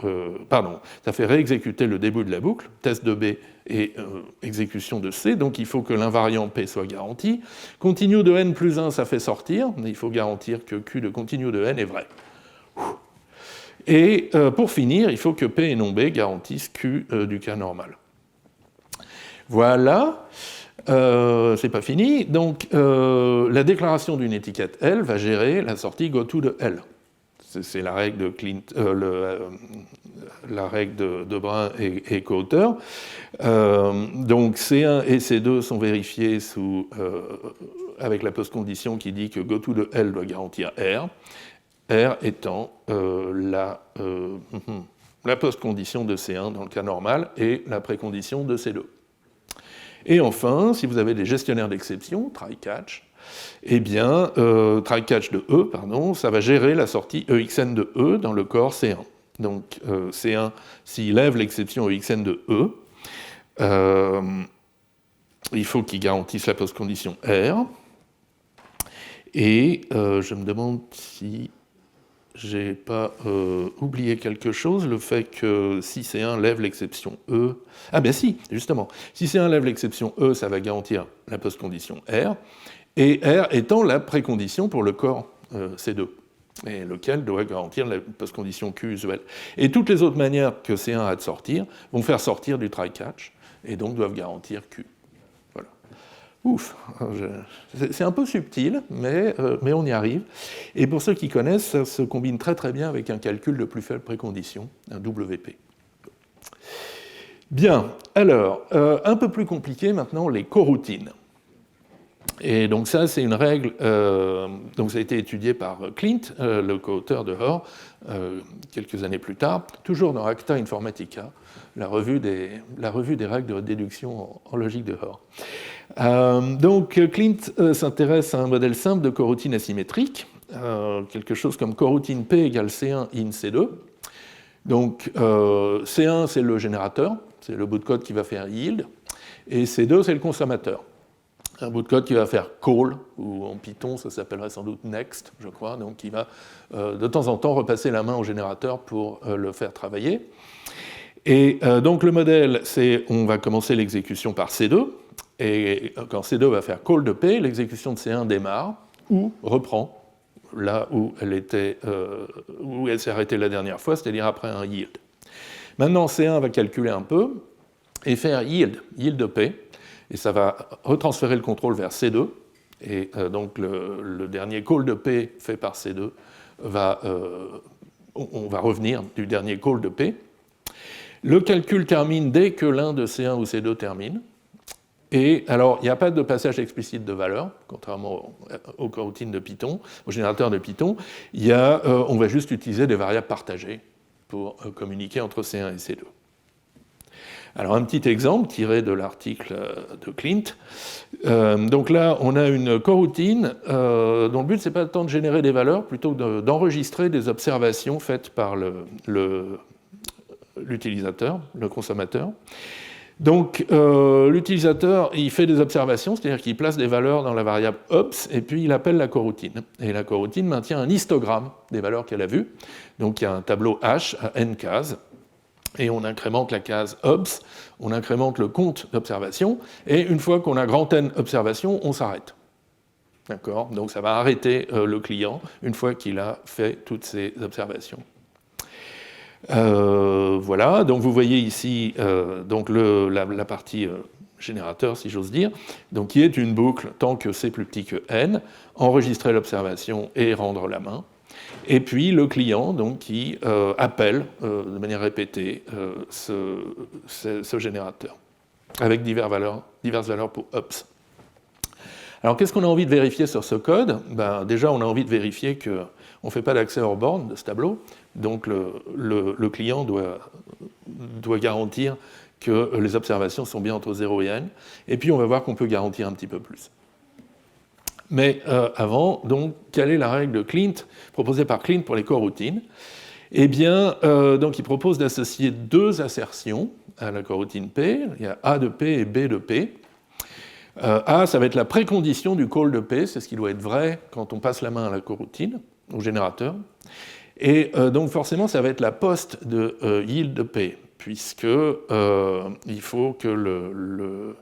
ça fait réexécuter le début de la boucle, test de B et exécution de C, donc il faut que l'invariant P soit garanti. Continue de n plus 1, ça fait sortir, mais il faut garantir que Q de continue de n est vrai. Et pour finir, il faut que P et non B garantissent Q du cas normal. Voilà. C'est pas fini. Donc, la déclaration d'une étiquette L va gérer la sortie goTo de L. C'est la règle de la règle de Brun et coauteur. Donc, C1 et C2 sont vérifiés avec la postcondition qui dit que goTo de L doit garantir R. R étant la postcondition de C1 dans le cas normal et la précondition de C2. Et enfin, si vous avez des gestionnaires d'exception, try-catch, eh bien, try-catch de E, pardon, ça va gérer la sortie EXN de E dans le corps C1. Donc C1, s'il lève l'exception EXN de E, il faut qu'il garantisse la postcondition R. Et je me demande si j'ai pas oublié quelque chose, le fait que si C1 lève l'exception E... Ah ben si, justement, si C1 lève l'exception E, ça va garantir la postcondition R, et R étant la précondition pour le corps C2, et lequel doit garantir la postcondition Q usuelle. Et toutes les autres manières que C1 a de sortir vont faire sortir du try-catch, et donc doivent garantir Q. Ouf, c'est un peu subtil, mais on y arrive. Et pour ceux qui connaissent, ça se combine très très bien avec un calcul de plus faible précondition, un WP. Bien, alors, un peu plus compliqué maintenant, les coroutines. Et donc ça, c'est une règle, donc ça a été étudié par Clint, le co-auteur de Hoare, quelques années plus tard, toujours dans Acta Informatica, la revue des règles de déduction en logique de Hoare. Donc Clint s'intéresse à un modèle simple de coroutine asymétrique, quelque chose comme coroutine P égale C1 in C2. Donc C1 c'est le générateur, c'est le bout de code qui va faire yield, et C2 c'est le consommateur. Un bout de code qui va faire call, ou en Python ça s'appellerait sans doute next, je crois, donc qui va de temps en temps repasser la main au générateur pour le faire travailler. Et donc le modèle, c'est on va commencer l'exécution par C2, et quand C2 va faire call de P, l'exécution de C1 démarre, ou reprend là où elle s'est arrêtée la dernière fois, c'est-à-dire après un yield. Maintenant C1 va calculer un peu, et faire yield de P, et ça va retransférer le contrôle vers C2, et donc le dernier call de P fait par C2 on va revenir du dernier call de P. Le calcul termine dès que l'un de C1 ou C2 termine. Et alors, il n'y a pas de passage explicite de valeur, contrairement aux coroutines de Python, au générateur de Python. On va juste utiliser des variables partagées pour communiquer entre C1 et C2. Alors, un petit exemple tiré de l'article de Clint. Donc là, on a une coroutine dont le but, c'est pas tant de générer des valeurs, plutôt d'enregistrer des observations faites par l'utilisateur, le consommateur. Donc l'utilisateur, il fait des observations, c'est-à-dire qu'il place des valeurs dans la variable ops, et puis il appelle la coroutine. Et la coroutine maintient un histogramme des valeurs qu'elle a vues. Donc il y a un tableau H à n cases. et on incrémente la case OBS, on incrémente le compte d'observation, et une fois qu'on a grand N observations, on s'arrête. D'accord ? Donc ça va arrêter le client une fois qu'il a fait toutes ces observations. Voilà, donc vous voyez ici donc la partie générateur, si j'ose dire, donc qui est une boucle tant que c'est plus petit que n, enregistrer l'observation et rendre la main. Et puis le client donc, qui appelle de manière répétée ce générateur, avec diverses valeurs pour ups. Alors qu'est-ce qu'on a envie de vérifier sur ce code ? Déjà, on a envie de vérifier qu'on ne fait pas d'accès hors borne de ce tableau, donc le client doit garantir que les observations sont bien entre 0 et n, et puis on va voir qu'on peut garantir un petit peu plus. Mais avant, donc, quelle est la règle de Clint, proposée par Clint pour les coroutines ? Eh bien, donc, il propose d'associer deux assertions à la coroutine P. Il y a A de P et B de P. A, ça va être la précondition du call de P, c'est ce qui doit être vrai quand on passe la main à la coroutine, au générateur. Et donc, forcément, ça va être la poste de yield de P, puisque il faut que le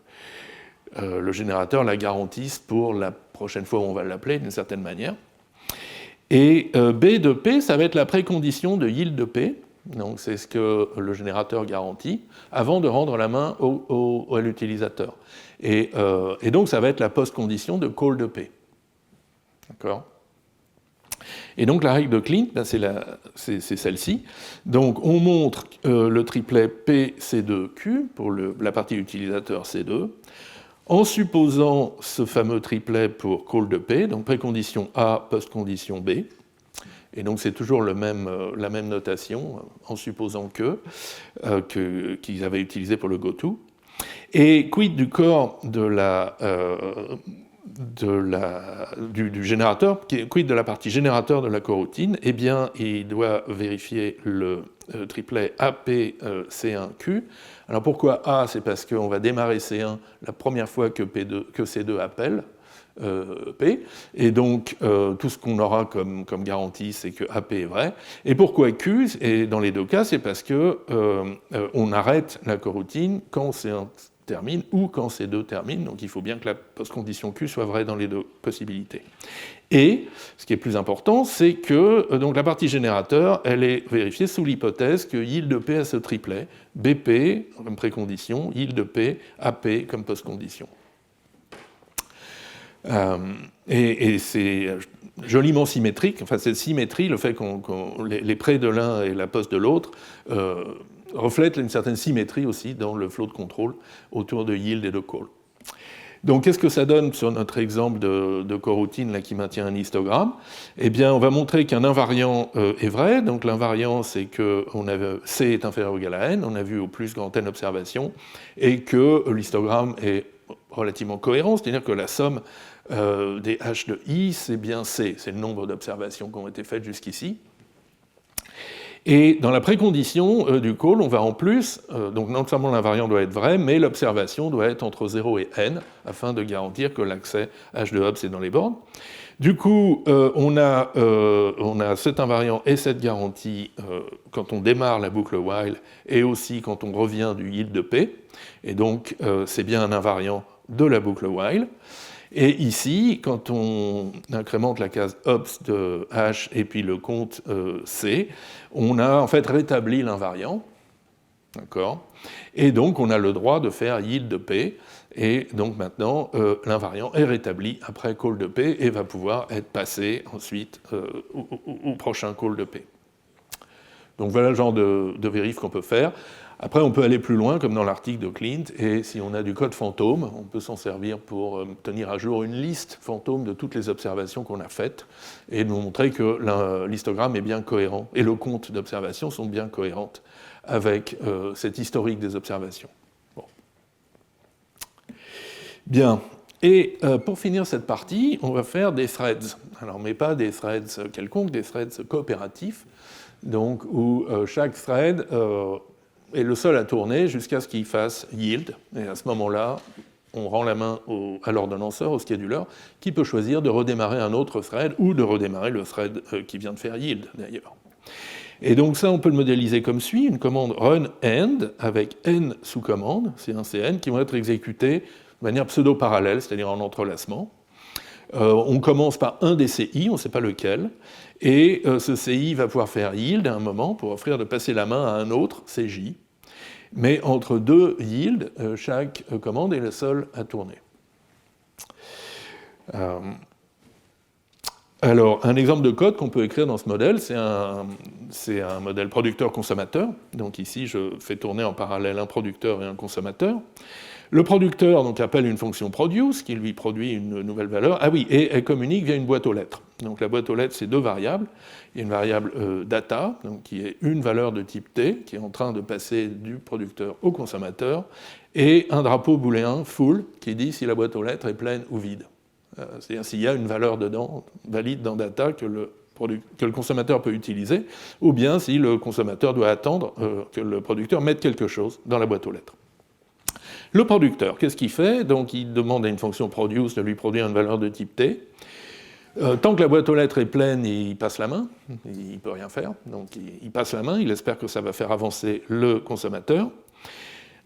générateur la garantisse pour la prochaine fois où on va l'appeler d'une certaine manière. Et B de P, ça va être la précondition de yield de P, donc c'est ce que le générateur garantit, avant de rendre la main à l'utilisateur. Et donc ça va être la post-condition de call de P. D'accord ? Et donc la règle de Clint, c'est celle-ci. Donc on montre le triplet P, C2, Q, pour la partie utilisateur C2, en supposant ce fameux triplet pour call de P, donc précondition A, post-condition B, et donc c'est toujours la même notation, en supposant qu'ils avaient utilisé pour le goto. Et quid du corps du générateur, quid de la partie générateur de la coroutine ? Eh bien, il doit vérifier le triplet AP, C1, Q. Alors pourquoi A ? C'est parce qu'on va démarrer C1 la première fois que C2 appelle P, et donc tout ce qu'on aura comme garantie, c'est que AP est vrai. Et pourquoi Q ? Et dans les deux cas, c'est parce qu'on arrête la coroutine quand C1 termine ou quand C2 termine, donc il faut bien que la post-condition Q soit vraie dans les deux possibilités. Et, ce qui est plus important, c'est que donc, la partie générateur, elle est vérifiée sous l'hypothèse que yield de P a ce triplet, BP comme précondition, yield de P, AP comme post-condition. Et c'est joliment symétrique, enfin cette symétrie, le fait qu'on les prêts de l'un et la poste de l'autre, reflète une certaine symétrie aussi dans le flow de contrôle autour de yield et de call. Donc qu'est-ce que ça donne sur notre exemple de coroutine là, qui maintient un histogramme ? Eh bien, on va montrer qu'un invariant est vrai. Donc l'invariant, c'est que C est inférieur ou égal à n, on a vu au plus grand n observations, et que l'histogramme est relativement cohérent, c'est-à-dire que la somme des h de i, c'est bien C, c'est le nombre d'observations qui ont été faites jusqu'ici. Et dans la précondition du call, on va en plus, donc non seulement l'invariant doit être vrai, mais l'observation doit être entre 0 et n, afin de garantir que l'accès h de Hobbes est dans les bornes. Du coup, on a cet invariant et cette garantie quand on démarre la boucle while, et aussi quand on revient du yield de P, et donc c'est bien un invariant de la boucle while. Et ici, quand on incrémente la case Hobbes de H et puis le compte C, on a en fait rétabli l'invariant, d'accord ? Et donc on a le droit de faire yield de P, et donc maintenant l'invariant est rétabli après call de P et va pouvoir être passé ensuite au prochain call de P. Donc voilà le genre de vérif qu'on peut faire. Après, on peut aller plus loin, comme dans l'article de Clint, et si on a du code fantôme, on peut s'en servir pour tenir à jour une liste fantôme de toutes les observations qu'on a faites, et nous montrer que l'histogramme est bien cohérent, et le compte d'observations sont bien cohérentes avec cet historique des observations. Bon. Bien. Et pour finir cette partie, on va faire des threads. Alors, mais pas des threads quelconques, des threads coopératifs, donc où chaque thread est le seul à tourner jusqu'à ce qu'il fasse yield. Et à ce moment-là, on rend la main à l'ordonnanceur, au scheduler, qui peut choisir de redémarrer un autre thread ou de redémarrer le thread qui vient de faire yield, d'ailleurs. Et donc ça, on peut le modéliser comme suit, une commande run end avec n sous-commandes, C1, Cn, qui vont être exécutées de manière pseudo-parallèle, c'est-à-dire en entrelacement. On commence par un des CI, on ne sait pas lequel, et ce CI va pouvoir faire yield à un moment pour offrir de passer la main à un autre, CJ. Mais entre deux yields, chaque commande est la seule à tourner. Alors, un exemple de code qu'on peut écrire dans ce modèle, c'est un modèle producteur-consommateur. Donc ici, je fais tourner en parallèle un producteur et un consommateur. Le producteur donc, appelle une fonction produce, qui lui produit une nouvelle valeur. Ah oui, et elle communique via une boîte aux lettres. Donc la boîte aux lettres, c'est deux variables. Il y a une variable data, donc, qui est une valeur de type T, qui est en train de passer du producteur au consommateur, et un drapeau booléen full, qui dit si la boîte aux lettres est pleine ou vide. C'est-à-dire s'il y a une valeur dedans, valide dans data, que le consommateur peut utiliser, ou bien si le consommateur doit attendre que le producteur mette quelque chose dans la boîte aux lettres. Le producteur, qu'est-ce qu'il fait? Donc il demande à une fonction produce de lui produire une valeur de type T. Tant que la boîte aux lettres est pleine, il passe la main, il ne peut rien faire, donc il passe la main, il espère que ça va faire avancer le consommateur.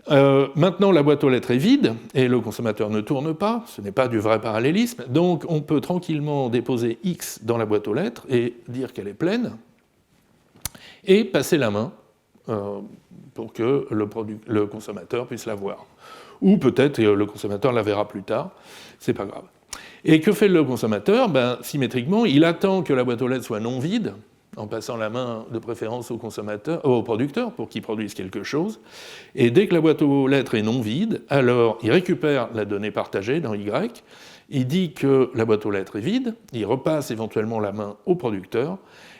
Maintenant, la boîte aux lettres est vide et le consommateur ne tourne pas, ce n'est pas du vrai parallélisme, donc on peut tranquillement déposer X dans la boîte aux lettres et dire qu'elle est pleine, et passer la main pour que le consommateur puisse la voir. Ou peut-être le consommateur la verra plus tard, c'est pas grave. Et que fait le consommateur? Symétriquement, il attend que la boîte aux lettres soit non vide, en passant la main de préférence au producteur pour qu'il produise quelque chose. Et dès que la boîte aux lettres est non vide, alors il récupère la donnée partagée dans Y, il dit que la boîte aux lettres est vide, il repasse éventuellement la main au producteur,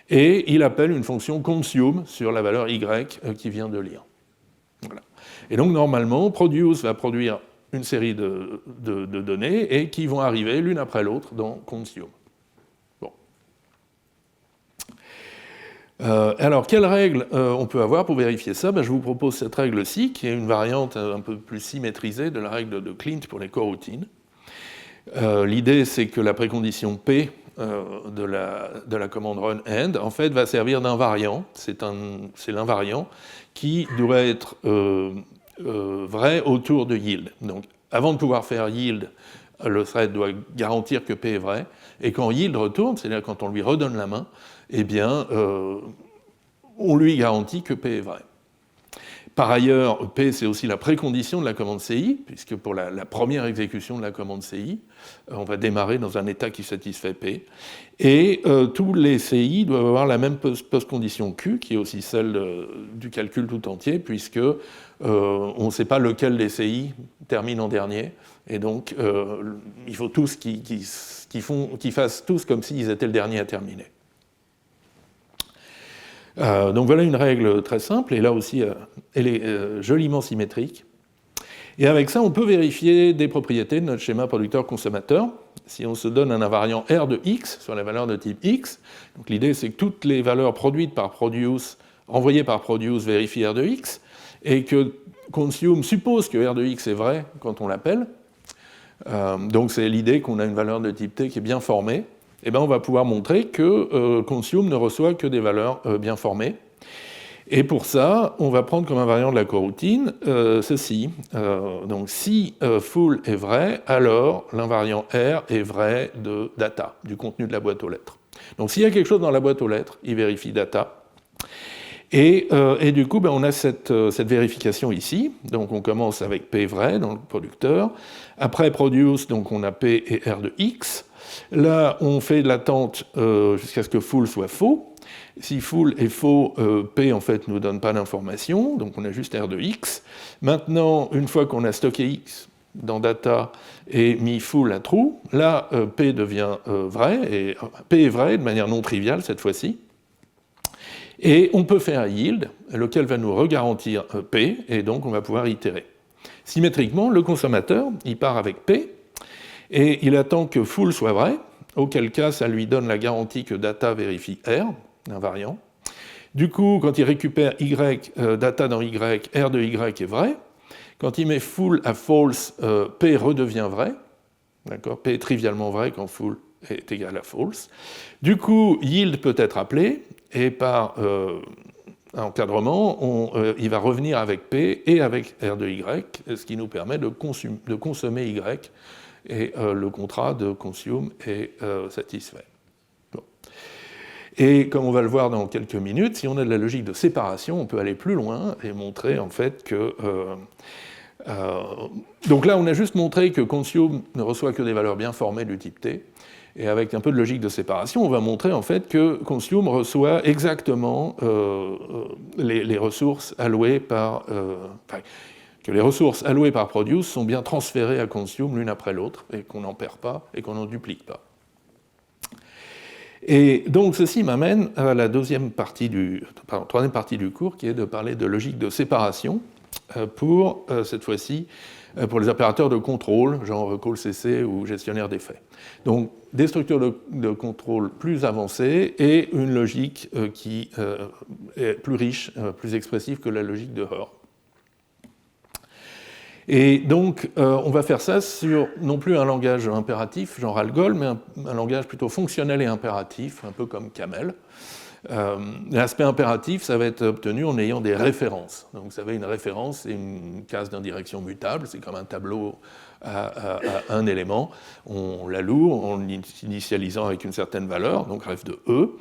et il appelle une fonction consume sur la valeur Y qu'il vient de lire. Voilà. Et donc normalement, produce va produire une série de données et qui vont arriver l'une après l'autre dans consume. Alors, quelle règle on peut avoir pour vérifier ça? Je vous propose cette règle-ci, qui est une variante un peu plus symétrisée de la règle de Clint pour les coroutines. L'idée, c'est que la précondition P de la commande run end, en fait, va servir d'invariant. C'est l'invariant qui doit être vrai autour de yield. Donc, avant de pouvoir faire yield, le thread doit garantir que P est vrai, et quand yield retourne, c'est-à-dire quand on lui redonne la main, eh bien, on lui garantit que P est vrai. Par ailleurs, P, c'est aussi la précondition de la commande CI, puisque pour la première exécution de la commande CI, on va démarrer dans un état qui satisfait P. Et tous les CI doivent avoir la même postcondition Q, qui est aussi celle du calcul tout entier, puisque on ne sait pas lequel des CI termine en dernier. Et donc, il faut tous qu'ils fassent tous comme s'ils étaient le dernier à terminer. Donc voilà une règle très simple, et là aussi, elle est joliment symétrique. Et avec ça, on peut vérifier des propriétés de notre schéma producteur-consommateur. Si on se donne un invariant R de X sur la valeur de type X, donc l'idée c'est que toutes les valeurs produites par produce, renvoyées par produce, vérifient R de X, et que consume suppose que R de X est vrai quand on l'appelle. Donc c'est l'idée qu'on a une valeur de type T qui est bien formée. Eh bien, on va pouvoir montrer que consume ne reçoit que des valeurs bien formées. Et pour ça, on va prendre comme invariant de la coroutine ceci. Donc si full est vrai, alors l'invariant R est vrai de data, du contenu de la boîte aux lettres. Donc s'il y a quelque chose dans la boîte aux lettres, il vérifie data. Et du coup, on a cette vérification ici. Donc on commence avec P vrai dans le producteur. Après produce, donc on a P et R de X. Là, on fait de l'attente jusqu'à ce que full soit faux. Si full est faux, P en fait ne nous donne pas d'information, donc on a juste R de X. Maintenant, une fois qu'on a stocké X dans data et mis full à true, là, P devient vrai, et P est vrai de manière non triviale cette fois-ci. Et on peut faire un yield, lequel va nous regarantir P, et donc on va pouvoir itérer. Symétriquement, le consommateur, il part avec P, et il attend que full soit vrai, auquel cas ça lui donne la garantie que data vérifie R, invariant. Du coup, quand il récupère Y, data dans Y, R de Y est vrai. Quand il met full à false, P redevient vrai. D'accord ? P est trivialement vrai quand full est égal à false. Du coup, yield peut être appelé, et par encadrement, il va revenir avec P et avec R de Y, ce qui nous permet de consommer Y, et le contrat de consume est satisfait. Bon. Et comme on va le voir dans quelques minutes, si on a de la logique de séparation, on peut aller plus loin et montrer en fait que... donc là, on a juste montré que consume ne reçoit que des valeurs bien formées du type T, et avec un peu de logique de séparation, on va montrer en fait que consume reçoit exactement les ressources allouées par... que les ressources allouées par produce sont bien transférées à consume l'une après l'autre, et qu'on n'en perd pas, et qu'on n'en duplique pas. Et donc ceci m'amène à la troisième partie du cours, qui est de parler de logique de séparation, pour, cette fois-ci, pour les opérateurs de contrôle, genre call CC ou gestionnaire d'effets. Donc, des structures de contrôle plus avancées et une logique qui est plus riche, plus expressive que la logique de Hoare. Et donc, on va faire ça sur non plus un langage impératif, genre Algol, mais un langage plutôt fonctionnel et impératif, un peu comme Camel. L'aspect impératif, ça va être obtenu en ayant des références. Donc vous savez, une référence, c'est une case d'indirection mutable, c'est comme un tableau à un élément. On l'alloue en initialisant avec une certaine valeur, donc ref de E.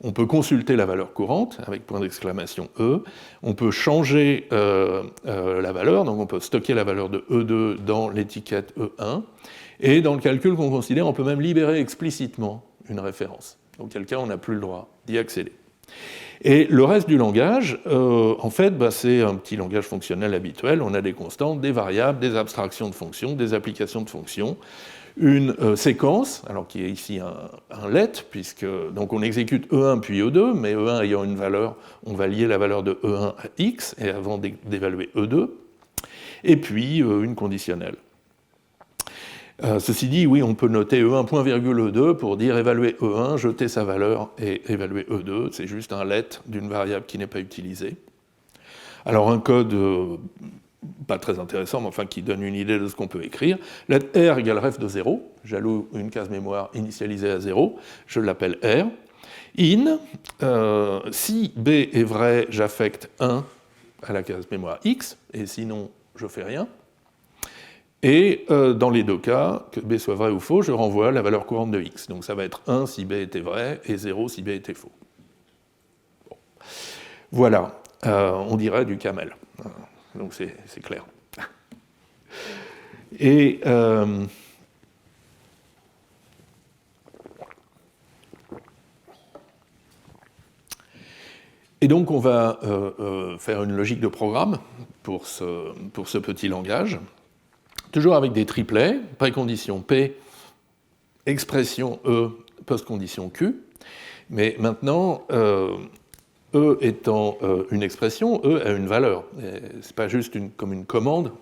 On peut consulter la valeur courante avec point d'exclamation E. On peut changer la valeur, donc on peut stocker la valeur de E2 dans l'étiquette E1. Et dans le calcul qu'on considère, on peut même libérer explicitement une référence. Auquel cas, on n'a plus le droit d'y accéder. Et le reste du langage, en fait, c'est un petit langage fonctionnel habituel. On a des constantes, des variables, des abstractions de fonctions, des applications de fonctions, une séquence, alors qui est ici un let, puisque donc on exécute E1 puis E2, mais E1 ayant une valeur, on va lier la valeur de E1 à X, et avant d'évaluer E2, et puis une conditionnelle. Ceci dit, oui, on peut noter E1 point virgule E2 pour dire évaluer E1, jeter sa valeur et évaluer E2. C'est juste un let d'une variable qui n'est pas utilisée. Alors un code pas très intéressant, mais enfin qui donne une idée de ce qu'on peut écrire. Let R égale ref de 0. J'alloue une case mémoire initialisée à 0. Je l'appelle R. In, si B est vrai, j'affecte 1 à la case mémoire X, et sinon, je fais rien. Et dans les deux cas, que B soit vrai ou faux, je renvoie la valeur courante de X. Donc ça va être 1 si B était vrai et 0 si B était faux. Bon. Voilà, on dirait du camel. Donc c'est clair. Et donc on va faire une logique de programme pour ce petit langage. Toujours avec des triplets, précondition P, expression E, postcondition Q. Mais maintenant, E étant une expression, E a une valeur. Ce n'est pas juste comme une commande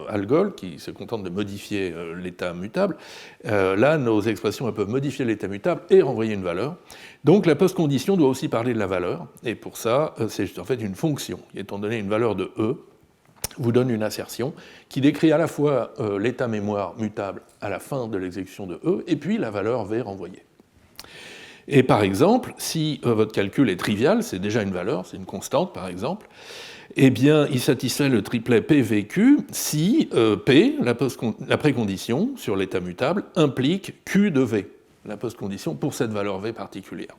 Algol qui se contente de modifier l'état mutable. Là, nos expressions elles peuvent modifier l'état mutable et renvoyer une valeur. Donc la postcondition doit aussi parler de la valeur. Et pour ça, c'est en fait une fonction. Étant donné une valeur de E, vous donne une assertion qui décrit à la fois l'état mémoire mutable à la fin de l'exécution de E et puis la valeur V renvoyée. Et par exemple, si votre calcul est trivial, c'est déjà une valeur, c'est une constante par exemple, eh bien il satisfait le triplet PVQ si P, la précondition sur l'état mutable, implique Q de V, la postcondition pour cette valeur V particulière.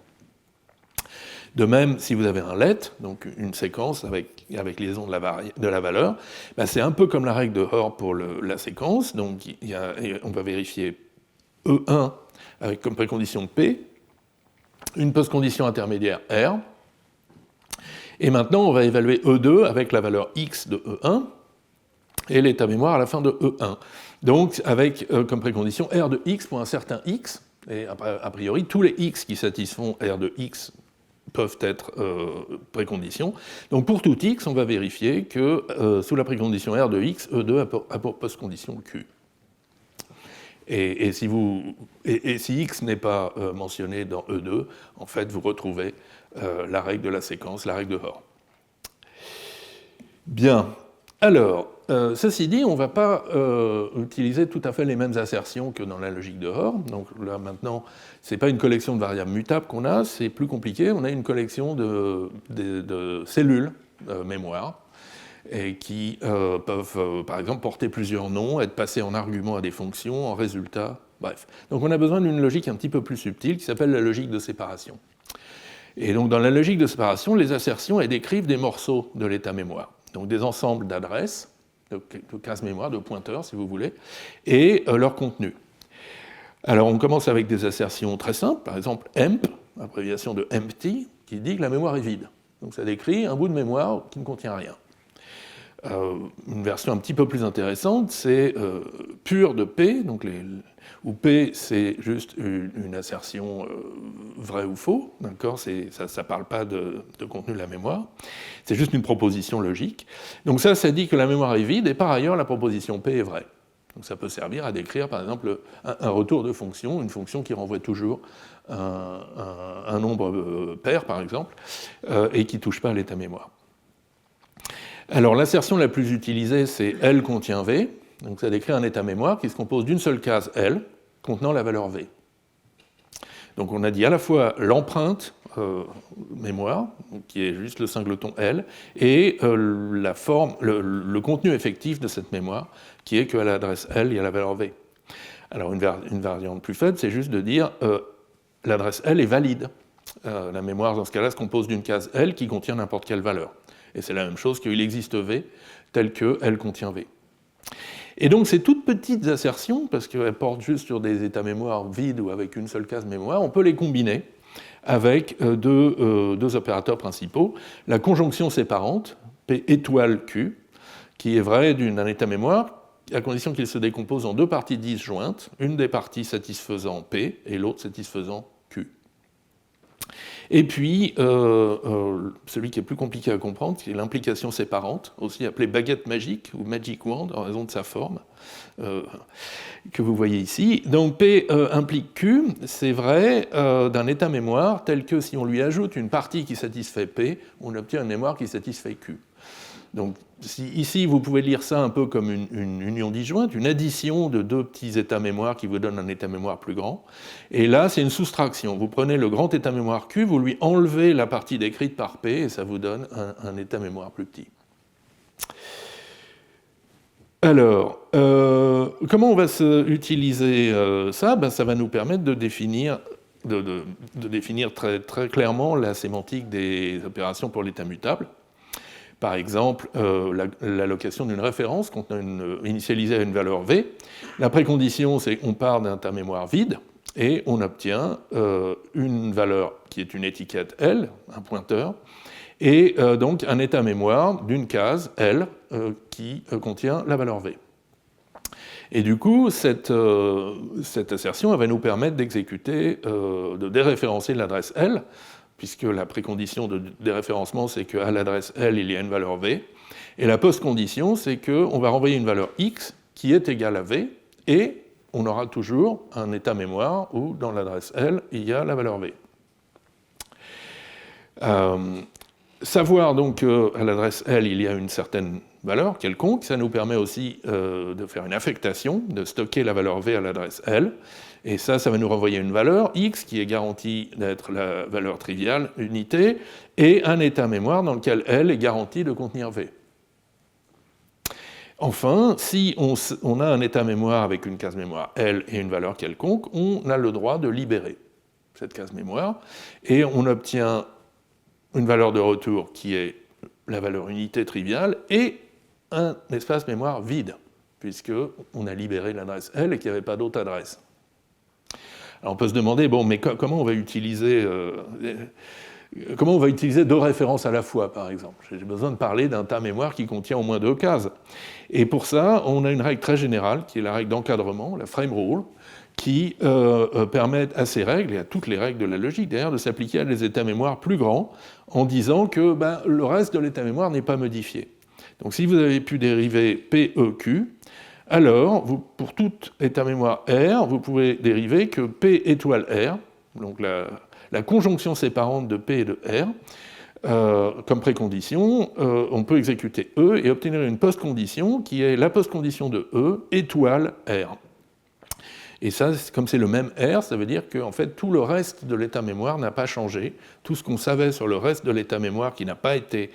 De même, si vous avez un let, donc une séquence avec liaison de la valeur, c'est un peu comme la règle de Hoare pour la séquence. Donc on va vérifier E1 avec comme précondition P, une postcondition intermédiaire R, et maintenant on va évaluer E2 avec la valeur X de E1 et l'état mémoire à la fin de E1. Donc avec comme précondition R de X pour un certain X, et a priori tous les X qui satisfont R de X peuvent être préconditions. Donc pour tout X, on va vérifier que sous la précondition R de X, E2 a pour postcondition Q. Et si X n'est pas mentionné dans E2, en fait, vous retrouvez la règle de la séquence, la règle de Hoare. Bien. Alors, ceci dit, on ne va pas utiliser tout à fait les mêmes assertions que dans la logique de Hoare. Donc là, maintenant, ce n'est pas une collection de variables mutables qu'on a, c'est plus compliqué. On a une collection de cellules mémoire et qui peuvent, par exemple, porter plusieurs noms, être passées en argument à des fonctions, en résultat, bref. Donc on a besoin d'une logique un petit peu plus subtile qui s'appelle la logique de séparation. Et donc dans la logique de séparation, les assertions, elles décrivent des morceaux de l'état mémoire. Donc des ensembles d'adresses, de cases mémoire, de pointeurs si vous voulez, et leur contenu. Alors on commence avec des assertions très simples, par exemple emp, abréviation de empty, qui dit que la mémoire est vide. Donc ça décrit un bout de mémoire qui ne contient rien. Une version un petit peu plus intéressante, c'est pure de P, donc où P c'est juste une assertion vrai ou faux, d'accord, ça ne parle pas de contenu de la mémoire, c'est juste une proposition logique. Donc ça dit que la mémoire est vide, et par ailleurs la proposition P est vraie. Donc ça peut servir à décrire par exemple un retour de fonction, une fonction qui renvoie toujours un nombre pair par exemple, et qui ne touche pas à l'état mémoire. Alors l'assertion la plus utilisée, c'est L contient V. Donc ça décrit un état mémoire qui se compose d'une seule case L contenant la valeur V. Donc on a dit à la fois l'empreinte mémoire, qui est juste le singleton L, et la forme, le contenu effectif de cette mémoire, qui est qu'à l'adresse L, il y a la valeur V. Alors une variante plus faible, c'est juste de dire l'adresse L est valide. La mémoire, dans ce cas-là, se compose d'une case L qui contient n'importe quelle valeur. Et c'est la même chose qu'il existe V tel que L contient V. Et donc ces toutes petites assertions, parce qu'elles portent juste sur des états mémoire vides ou avec une seule case mémoire, on peut les combiner avec deux opérateurs principaux. La conjonction séparante, P étoile Q, qui est vraie d'un état mémoire, à condition qu'il se décompose en deux parties disjointes, une des parties satisfaisant P et l'autre satisfaisant Q. Et puis, celui qui est plus compliqué à comprendre, c'est l'implication séparante, aussi appelée baguette magique ou magic wand, en raison de sa forme, que vous voyez ici. Donc P implique Q, c'est vrai, d'un état mémoire tel que si on lui ajoute une partie qui satisfait P, on obtient une mémoire qui satisfait Q. Donc ici, vous pouvez lire ça un peu comme une union disjointe, une addition de deux petits états mémoire qui vous donnent un état mémoire plus grand. Et là, c'est une soustraction. Vous prenez le grand état mémoire Q, vous lui enlevez la partie décrite par P, et ça vous donne un état mémoire plus petit. Alors, comment on va utiliser ça ? Ça va nous permettre de définir très, très clairement la sémantique des opérations pour l'état mutable. Par exemple, l'allocation d'une référence initialisée à une valeur V. La précondition, c'est qu'on part d'un état mémoire vide et on obtient une valeur qui est une étiquette L, un pointeur, et donc un état mémoire d'une case L qui contient la valeur V. Et du coup, cette assertion elle va nous permettre d'exécuter, de déréférencer l'adresse L, puisque la précondition de déréférencement, c'est qu'à l'adresse L, il y a une valeur V, et la post-condition, c'est qu'on va renvoyer une valeur X qui est égale à V, et on aura toujours un état mémoire où, dans l'adresse L, il y a la valeur V. Savoir donc qu'à l'adresse L, il y a une certaine valeur quelconque, ça nous permet aussi de faire une affectation, de stocker la valeur V à l'adresse L, et ça va nous renvoyer une valeur X qui est garantie d'être la valeur triviale, unité, et un état mémoire dans lequel L est garanti de contenir V. Enfin, si on a un état mémoire avec une case mémoire L et une valeur quelconque, on a le droit de libérer cette case mémoire, et on obtient une valeur de retour qui est la valeur unité triviale, et un espace mémoire vide, puisqu'on a libéré l'adresse L et qu'il n'y avait pas d'autre adresse. Alors on peut se demander, bon, mais comment on va utiliser deux références à la fois, par exemple ? J'ai besoin de parler d'un tas mémoire qui contient au moins deux cases. Et pour ça, on a une règle très générale, qui est la règle d'encadrement, la frame rule, qui permet à ces règles, et à toutes les règles de la logique d'ailleurs, de s'appliquer à des états mémoire plus grands, en disant que le reste de l'état mémoire n'est pas modifié. Donc si vous avez pu dériver PEQ, alors, pour tout état mémoire R, vous pouvez dériver que P étoile R, donc la conjonction séparante de P et de R, comme précondition, on peut exécuter E et obtenir une post-condition qui est la post-condition de E étoile R. Et ça, comme c'est le même R, ça veut dire que en fait, tout le reste de l'état mémoire n'a pas changé. Tout ce qu'on savait sur le reste de l'état mémoire qui n'a pas été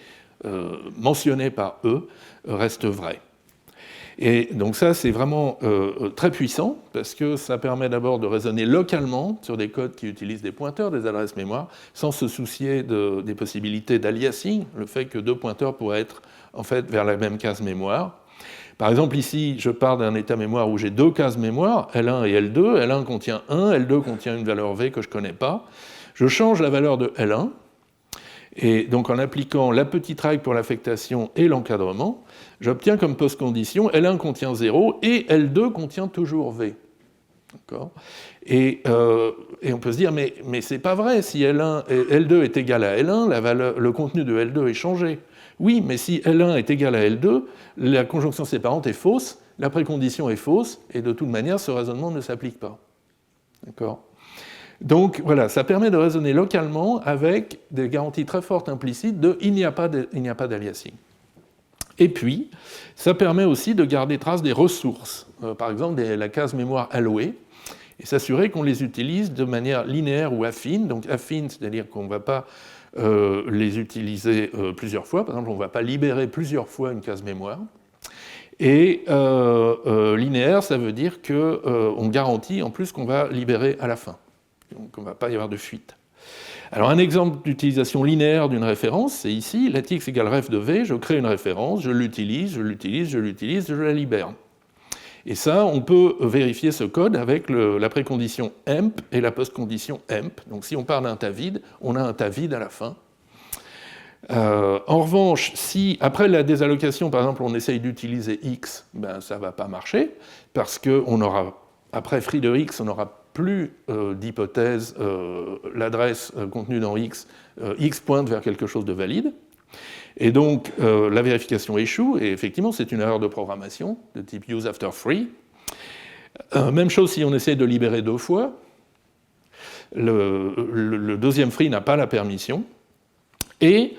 mentionné par E reste vrai. Et donc ça, c'est vraiment très puissant, parce que ça permet d'abord de raisonner localement sur des codes qui utilisent des pointeurs, des adresses mémoire, sans se soucier des possibilités d'aliasing, le fait que deux pointeurs pourraient être en fait vers la même case mémoire. Par exemple, ici, je pars d'un état mémoire où j'ai deux cases mémoire, L1 et L2. L1 contient 1, L2 contient une valeur V que je ne connais pas. Je change la valeur de L1, et donc en appliquant la petite règle pour l'affectation et l'encadrement, j'obtiens comme post-condition L1 contient 0 et L2 contient toujours V. Et on peut se dire, mais c'est pas vrai, si L2 est égal à L1, le contenu de L2 est changé. Oui, mais si L1 est égal à L2, la conjonction séparante est fausse, la précondition est fausse, et de toute manière, ce raisonnement ne s'applique pas. D'accord ? Donc voilà, ça permet de raisonner localement avec des garanties très fortes implicites de il n'y a pas d'aliasing. Et puis, ça permet aussi de garder trace des ressources, par exemple la case mémoire allouée, et s'assurer qu'on les utilise de manière linéaire ou affine. Donc affine, c'est-à-dire qu'on ne va pas les utiliser plusieurs fois. Par exemple, on ne va pas libérer plusieurs fois une case mémoire. Et linéaire, ça veut dire qu'on garantit en plus qu'on va libérer à la fin. Donc on ne va pas y avoir de fuite. Alors un exemple d'utilisation linéaire d'une référence, c'est ici, latix égale ref de V, je crée une référence, je l'utilise, je la libère. Et ça, on peut vérifier ce code avec la précondition emp et la postcondition emp. Donc si on part d'un tas vide, on a un tas vide à la fin. En revanche, si après la désallocation, par exemple, on essaye d'utiliser x, ben, ça ne va pas marcher, parce qu'on aura, après free de x, on n'aura plus d'hypothèse, l'adresse contenue dans x, x pointe vers quelque chose de valide. Et donc, la vérification échoue, et effectivement, c'est une erreur de programmation de type use after free. Même chose si on essaie de libérer deux fois. Le deuxième free n'a pas la permission. Et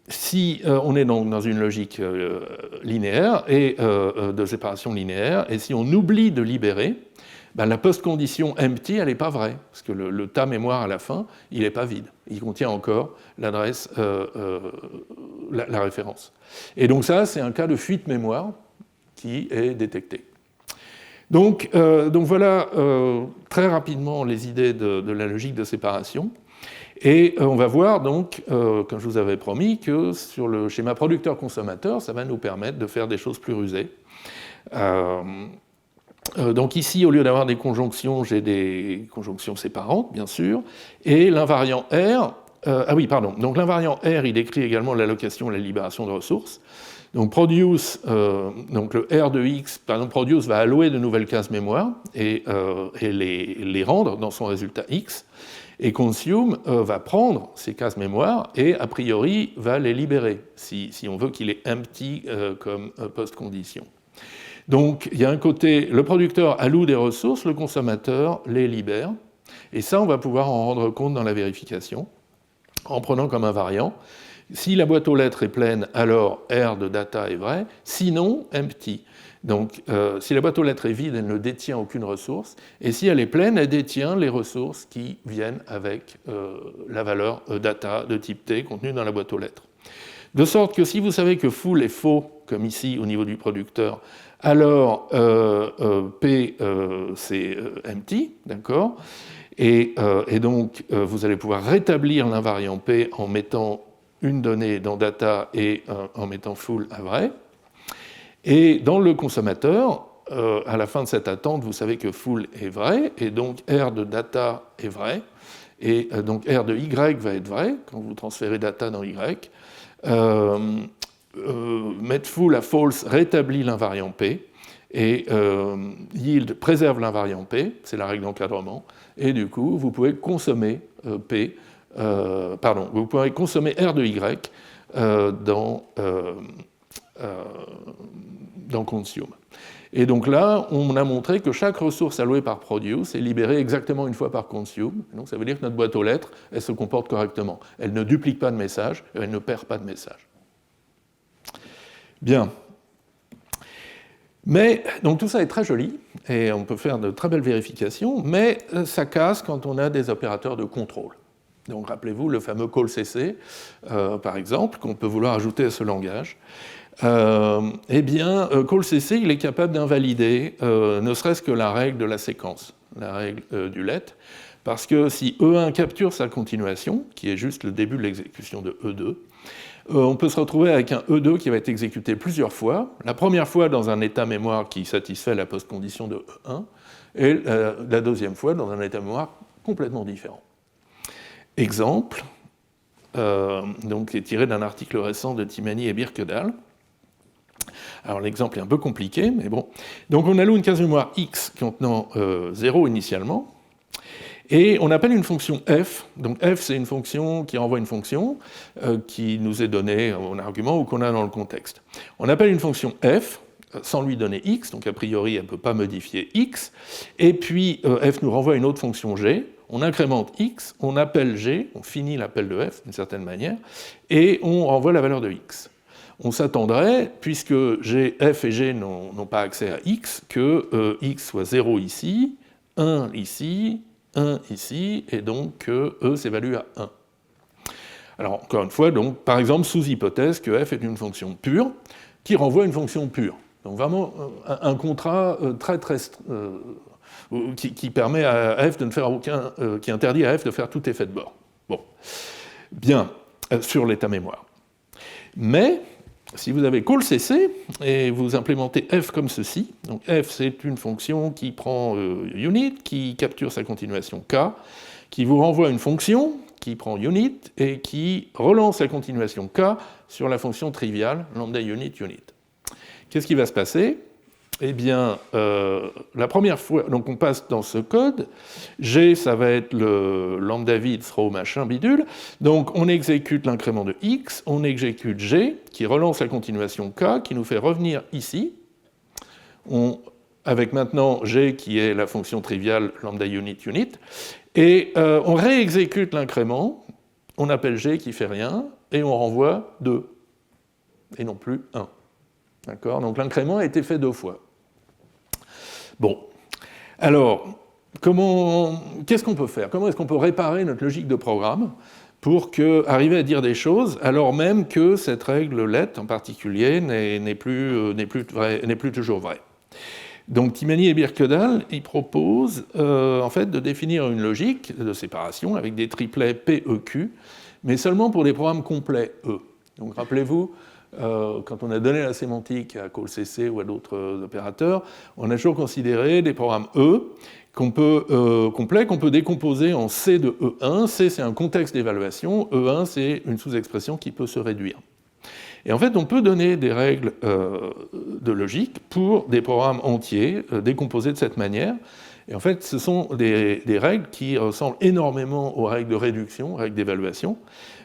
si on est donc dans une logique linéaire et de séparation linéaire, et si on oublie de libérer, ben la post-condition empty, elle n'est pas vraie, parce que le tas mémoire à la fin, il n'est pas vide. Il contient encore l'adresse, la référence. Et donc ça, c'est un cas de fuite mémoire qui est détecté. Donc voilà très rapidement les idées de la logique de séparation. Et on va voir donc, comme je vous avais promis, que sur le schéma producteur-consommateur, ça va nous permettre de faire des choses plus rusées. Donc ici, au lieu d'avoir des conjonctions, j'ai des conjonctions séparantes, bien sûr, et l'invariant R, donc l'invariant R, il décrit également l'allocation et la libération de ressources. Donc produce, donc le R de X, par exemple, produce va allouer de nouvelles cases mémoire et les rendre dans son résultat X, et consume va prendre ces cases mémoire et a priori va les libérer, si on veut qu'il ait empty comme post-condition. Donc il y a un côté, le producteur alloue des ressources, le consommateur les libère, et ça on va pouvoir en rendre compte dans la vérification, en prenant comme invariant. Si la boîte aux lettres est pleine, alors R de data est vrai, sinon empty. Donc si la boîte aux lettres est vide, elle ne détient aucune ressource, et si elle est pleine, elle détient les ressources qui viennent avec la valeur data de type T contenue dans la boîte aux lettres. De sorte que si vous savez que full est faux, comme ici au niveau du producteur, alors P c'est empty, d'accord, et donc vous allez pouvoir rétablir l'invariant P en mettant une donnée dans data et en mettant full à vrai. Et dans le consommateur, à la fin de cette attente, vous savez que full est vrai, et donc R de data est vrai, et donc R de Y va être vrai quand vous transférez data dans Y. Mettre full à false rétablit l'invariant P, et yield préserve l'invariant P, c'est la règle d'encadrement, et du coup, vous pouvez consommer vous pouvez consommer R de Y dans dans consume. Et donc là, on a montré que chaque ressource allouée par produce est libérée exactement une fois par consume. Donc ça veut dire que notre boîte aux lettres, elle se comporte correctement. Elle ne duplique pas de messages, elle ne perd pas de messages. Bien. Mais, donc tout ça est très joli, et on peut faire de très belles vérifications, mais ça casse quand on a des opérateurs de contrôle. Donc rappelez-vous le fameux call CC, par exemple, qu'on peut vouloir ajouter à ce langage. Eh bien, call CC, il est capable d'invalider ne serait-ce que la règle de la séquence, la règle du let, parce que si E1 capture sa continuation, qui est juste le début de l'exécution de E2, on peut se retrouver avec un E2 qui va être exécuté plusieurs fois, la première fois dans un état mémoire qui satisfait la postcondition de E1, et la deuxième fois dans un état mémoire complètement différent. Exemple, donc, qui est tiré d'un article récent de Timani et Birkedal. Alors l'exemple est un peu compliqué, mais bon. Donc on alloue une case mémoire X contenant 0 initialement, et on appelle une fonction f. Donc f, c'est une fonction qui renvoie une fonction qui nous est donnée en argument ou qu'on a dans le contexte. On appelle une fonction f sans lui donner x, donc a priori elle ne peut pas modifier x, et puis f nous renvoie une autre fonction g, on incrémente x, on appelle g, on finit l'appel de f d'une certaine manière, et on renvoie la valeur de x. On s'attendrait, puisque f et g n'ont pas accès à x, que x soit 0 ici, 1 ici, 1 ici, et donc que E s'évalue à 1. Alors, encore une fois, donc, par exemple, sous hypothèse que f est une fonction pure, qui renvoie une fonction pure. Donc vraiment un contrat qui permet à f de ne faire aucun, qui interdit à f de faire tout effet de bord. Bon, bien, sur l'état mémoire. Mais si vous avez call CC et vous implémentez f comme ceci, donc f c'est une fonction qui prend unit, qui capture sa continuation k, qui vous renvoie une fonction qui prend unit et qui relance la continuation k sur la fonction triviale lambda unit. Qu'est-ce qui va se passer ? Eh bien, la première fois, donc on passe dans ce code, G, ça va être le lambda vide throw machin bidule, donc on exécute l'incrément de X, on exécute G, qui relance la continuation K, qui nous fait revenir ici, avec maintenant G qui est la fonction triviale lambda unit, et on réexécute l'incrément, on appelle G qui fait rien, et on renvoie 2, et non plus 1. D'accord ? Donc l'incrément a été fait 2 fois. Bon, alors, qu'est-ce qu'on peut faire ? Comment est-ce qu'on peut réparer notre logique de programme pour arriver à dire des choses, alors même que cette règle let en particulier n'est plus toujours vraie ? Donc Timani et Birkedal, ils proposent en fait de définir une logique de séparation avec des triplets PEQ, mais seulement pour des programmes complets E. Donc rappelez-vous, quand on a donné la sémantique à call CC ou à d'autres opérateurs, on a toujours considéré des programmes E complets qu'on peut décomposer en C de E1. C, c'est un contexte d'évaluation. E1, c'est une sous-expression qui peut se réduire. Et en fait, on peut donner des règles de logique pour des programmes entiers décomposés de cette manière. Et en fait, ce sont des règles qui ressemblent énormément aux règles de réduction, règles d'évaluation.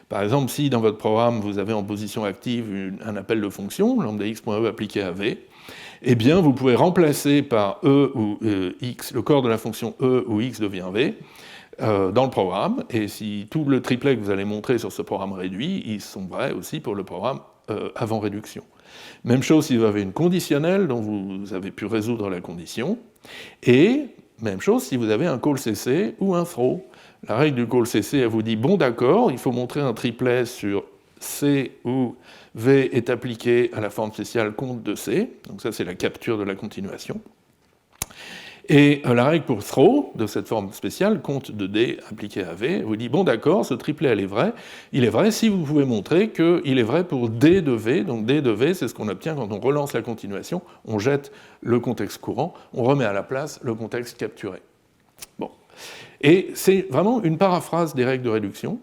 Par exemple, si dans votre programme, vous avez en position active un appel de fonction, lambda_x.e appliqué à v, eh bien, vous pouvez remplacer par e ou x le corps de la fonction e où x devient v dans le programme, et si tout le triplet que vous allez montrer sur ce programme réduit, ils sont vrais aussi pour le programme avant réduction. Même chose si vous avez une conditionnelle dont vous avez pu résoudre la condition, et même chose si vous avez un call CC ou un throw. La règle du call CC, elle vous dit, bon d'accord, il faut montrer un triplet sur C où V est appliqué à la forme spéciale compte de C, donc ça c'est la capture de la continuation. Et la règle pour throw de cette forme spéciale, compte de D appliqué à V, vous dit, bon d'accord, ce triplet il est vrai si vous pouvez montrer qu'il est vrai pour D de V, donc D de V c'est ce qu'on obtient quand on relance la continuation, on jette le contexte courant, on remet à la place le contexte capturé. Bon. Et c'est vraiment une paraphrase des règles de réduction.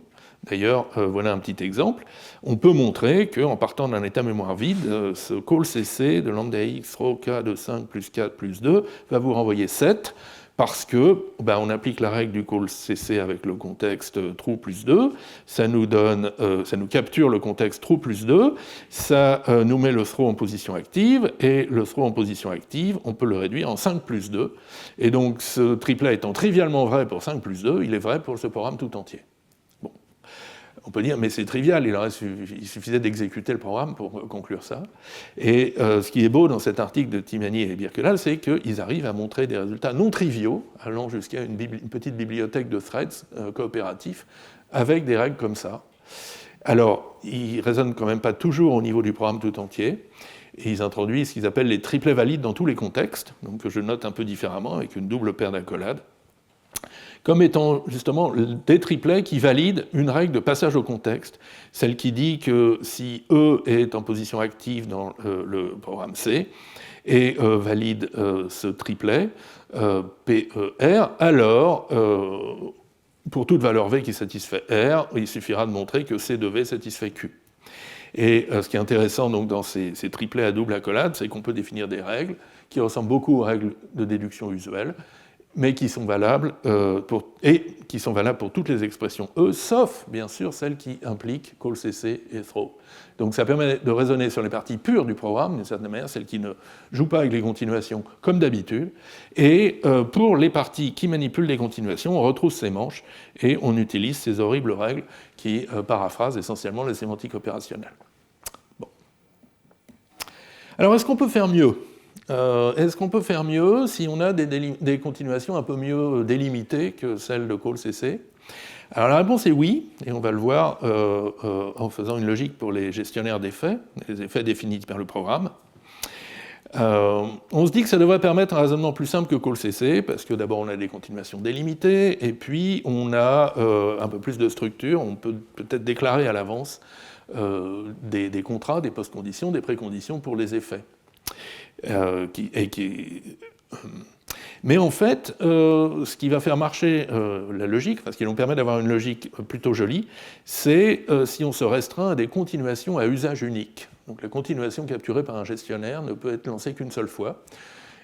D'ailleurs, voilà un petit exemple. On peut montrer qu'en partant d'un état mémoire vide, ce call CC de lambda x throw k de 5 plus 4 plus 2 va vous renvoyer 7, parce que on applique la règle du call CC avec le contexte true plus 2, ça nous capture le contexte true plus 2, ça nous met le throw en position active, et le throw en position active, on peut le réduire en 5 plus 2, et donc ce triplet étant trivialement vrai pour 5 plus 2, il est vrai pour ce programme tout entier. On peut dire, mais c'est trivial, il suffisait d'exécuter le programme pour conclure ça. Et ce qui est beau dans cet article de Timani et Birkelal, c'est qu'ils arrivent à montrer des résultats non triviaux, allant jusqu'à une petite bibliothèque de threads coopératifs, avec des règles comme ça. Alors, ils ne raisonnent quand même pas toujours au niveau du programme tout entier, et ils introduisent ce qu'ils appellent les triplets valides dans tous les contextes, donc que je note un peu différemment, avec une double paire d'accolades, comme étant justement des triplets qui valident une règle de passage au contexte, celle qui dit que si E est en position active dans le programme C, et valide ce triplet, PER, alors, pour toute valeur V qui satisfait R, il suffira de montrer que C de V satisfait Q. Et ce qui est intéressant donc, dans ces triplets à double accolade, c'est qu'on peut définir des règles qui ressemblent beaucoup aux règles de déduction usuelles, mais qui sont valables pour toutes les expressions E, sauf bien sûr celles qui impliquent call CC et throw. Donc ça permet de raisonner sur les parties pures du programme, d'une certaine manière, celles qui ne jouent pas avec les continuations comme d'habitude, et pour les parties qui manipulent les continuations, on retrousse ces manches et on utilise ces horribles règles qui paraphrasent essentiellement la sémantique opérationnelle. Bon. Alors est-ce qu'on peut faire mieux ? Est-ce qu'on peut faire mieux si on a des continuations un peu mieux délimitées que celles de call CC ? Alors la réponse est oui, et on va le voir en faisant une logique pour les gestionnaires d'effets, les effets définis par le programme. On se dit que ça devrait permettre un raisonnement plus simple que call CC, parce que d'abord on a des continuations délimitées, et puis on a un peu plus de structure, on peut peut-être déclarer à l'avance des contrats, des post-conditions, des préconditions pour les effets. Mais en fait, ce qui va faire marcher la logique, ce qui nous permet d'avoir une logique plutôt jolie, c'est si on se restreint à des continuations à usage unique. Donc la continuation capturée par un gestionnaire ne peut être lancée qu'une seule fois,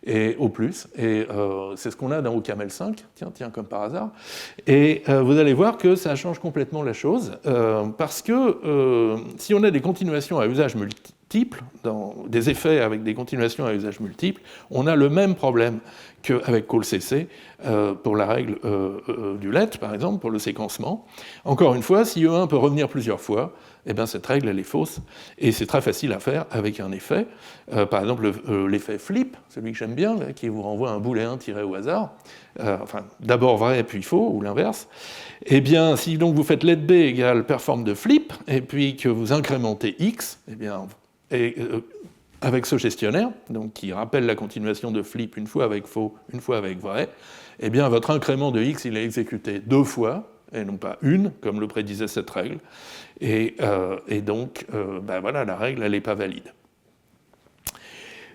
et au plus, et c'est ce qu'on a dans OCaml 5, tiens, comme par hasard, et vous allez voir que ça change complètement la chose, parce que si on a des continuations à usage multiple, dans des effets avec des continuations à usage multiple, on a le même problème qu'avec call CC pour la règle du let, par exemple, pour le séquencement. Encore une fois, si E1 peut revenir plusieurs fois, eh bien, cette règle elle est fausse, et c'est très facile à faire avec un effet. Par exemple, l'effet flip, celui que j'aime bien, là, qui vous renvoie un booléen tiré au hasard, enfin, d'abord vrai puis faux, ou l'inverse. Eh bien, si donc vous faites let B égale perform de flip, et puis que vous incrémentez x, eh bien, avec ce gestionnaire, donc qui rappelle la continuation de flip une fois avec faux, une fois avec vrai, eh bien votre incrément de x il est exécuté 2 fois, et non pas une, comme le prédisait cette règle, et donc voilà, la règle elle n'est pas valide.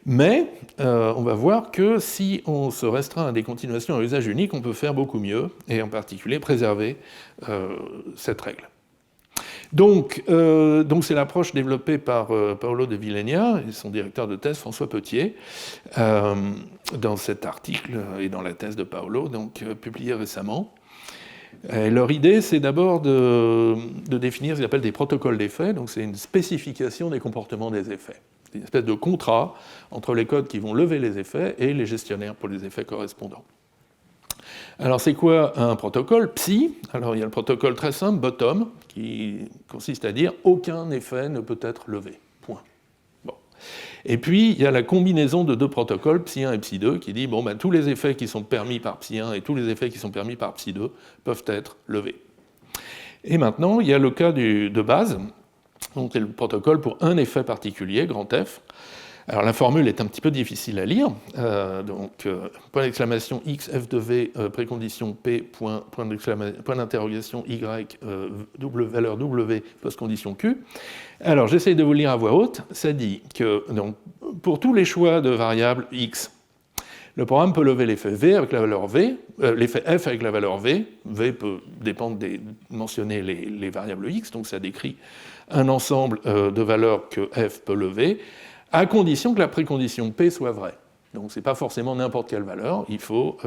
Mais on va voir que si on se restreint à des continuations à usage unique, on peut faire beaucoup mieux, et en particulier préserver cette règle. Donc c'est l'approche développée par Paolo de Villegna et son directeur de thèse François Petier dans cet article et dans la thèse de Paolo, donc publiée récemment. Et leur idée, c'est d'abord de définir ce qu'ils appellent des protocoles d'effets, donc c'est une spécification des comportements des effets. C'est une espèce de contrat entre les codes qui vont lever les effets et les gestionnaires pour les effets correspondants. Alors c'est quoi un protocole Psi? Alors il y a le protocole très simple, bottom, qui consiste à dire aucun effet ne peut être levé. Point. Bon. Et puis il y a la combinaison de deux protocoles, Psi1 et Psi2, qui dit tous les effets qui sont permis par Psi1 et tous les effets qui sont permis par Psi2 peuvent être levés. Et maintenant il y a le cas de base, donc c'est le protocole pour un effet particulier, grand F. Alors la formule est un petit peu difficile à lire, point d'exclamation x f de v, précondition p, point d'interrogation y, valeur w, postcondition q. Alors j'essaye de vous le lire à voix haute, ça dit que donc, pour tous les choix de variables x, le programme peut lever l'effet v avec la valeur v, l'effet f avec la valeur v, v peut dépendre mentionner les variables x, donc ça décrit un ensemble de valeurs que f peut lever, à condition que la précondition P soit vraie. Donc ce n'est pas forcément n'importe quelle valeur, il faut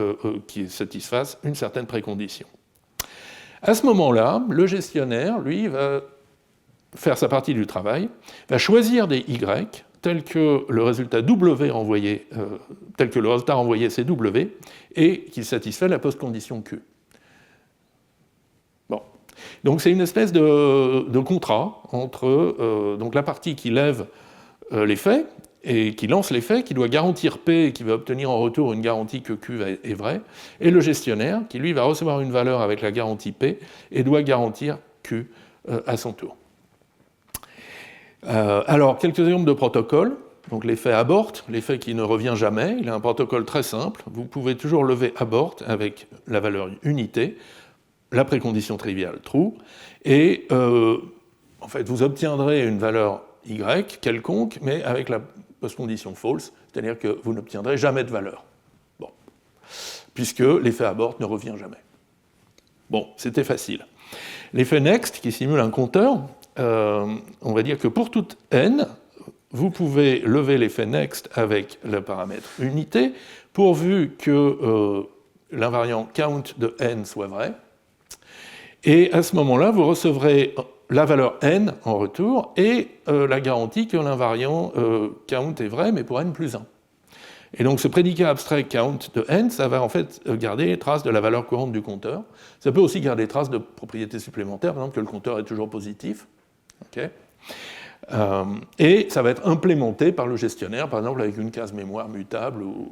qu'il satisfasse une certaine précondition. À ce moment-là, le gestionnaire, lui, va faire sa partie du travail, va choisir des Y tel que le résultat W renvoyé, tel que le résultat renvoyé c'est W, et qui satisfait la post-condition Q. Bon. Donc c'est une espèce de contrat entre donc la partie qui lève l'effet et qui lance l'effet, qui doit garantir P et qui va obtenir en retour une garantie que Q est vrai, et le gestionnaire qui lui va recevoir une valeur avec la garantie P et doit garantir Q à son tour. Alors, quelques exemples de protocoles. Donc l'effet abort, l'effet qui ne revient jamais, il a un protocole très simple. Vous pouvez toujours lever abort avec la valeur unité, la précondition triviale true, et en fait vous obtiendrez une valeur y quelconque, mais avec la postcondition false, c'est-à-dire que vous n'obtiendrez jamais de valeur. Bon. Puisque l'effet abort ne revient jamais. Bon, c'était facile. L'effet next, qui simule un compteur, on va dire que pour toute n, vous pouvez lever l'effet next avec le paramètre unité, pourvu que l'invariant count de n soit vrai. Et à ce moment-là, vous recevrez la valeur n en retour et la garantie que l'invariant count est vrai, mais pour n plus 1. Et donc ce prédicat abstrait count de n, ça va en fait garder trace de la valeur courante du compteur. Ça peut aussi garder trace de propriétés supplémentaires, par exemple que le compteur est toujours positif. Okay. Et ça va être implémenté par le gestionnaire, par exemple avec une case mémoire mutable ou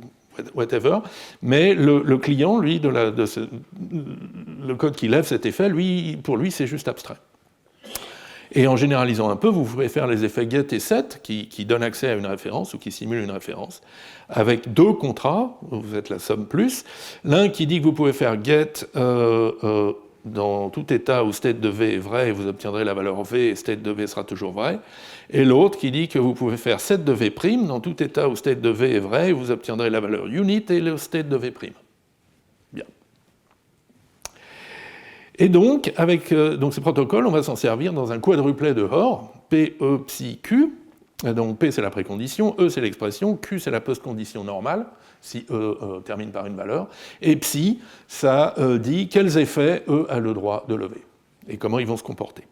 whatever, mais le client, lui, le code qui lève cet effet, lui, pour lui, c'est juste abstrait. Et en généralisant un peu, vous pouvez faire les effets get et set, qui donnent accès à une référence ou qui simulent une référence, avec deux contrats, vous êtes la somme plus, l'un qui dit que vous pouvez faire get dans tout état où state de V est vrai et vous obtiendrez la valeur V et state de V sera toujours vrai, et l'autre qui dit que vous pouvez faire set de V' dans tout état où state de V est vrai et vous obtiendrez la valeur unit et le state de V'. Bien. Et donc, avec donc ces protocoles, on va s'en servir dans un quadruplet de Hoare, P, E, psi, Q. Donc P c'est la précondition, E c'est l'expression, Q c'est la postcondition normale, si E termine par une valeur, et psi, ça dit quels effets E a le droit de lever, et comment ils vont se comporter.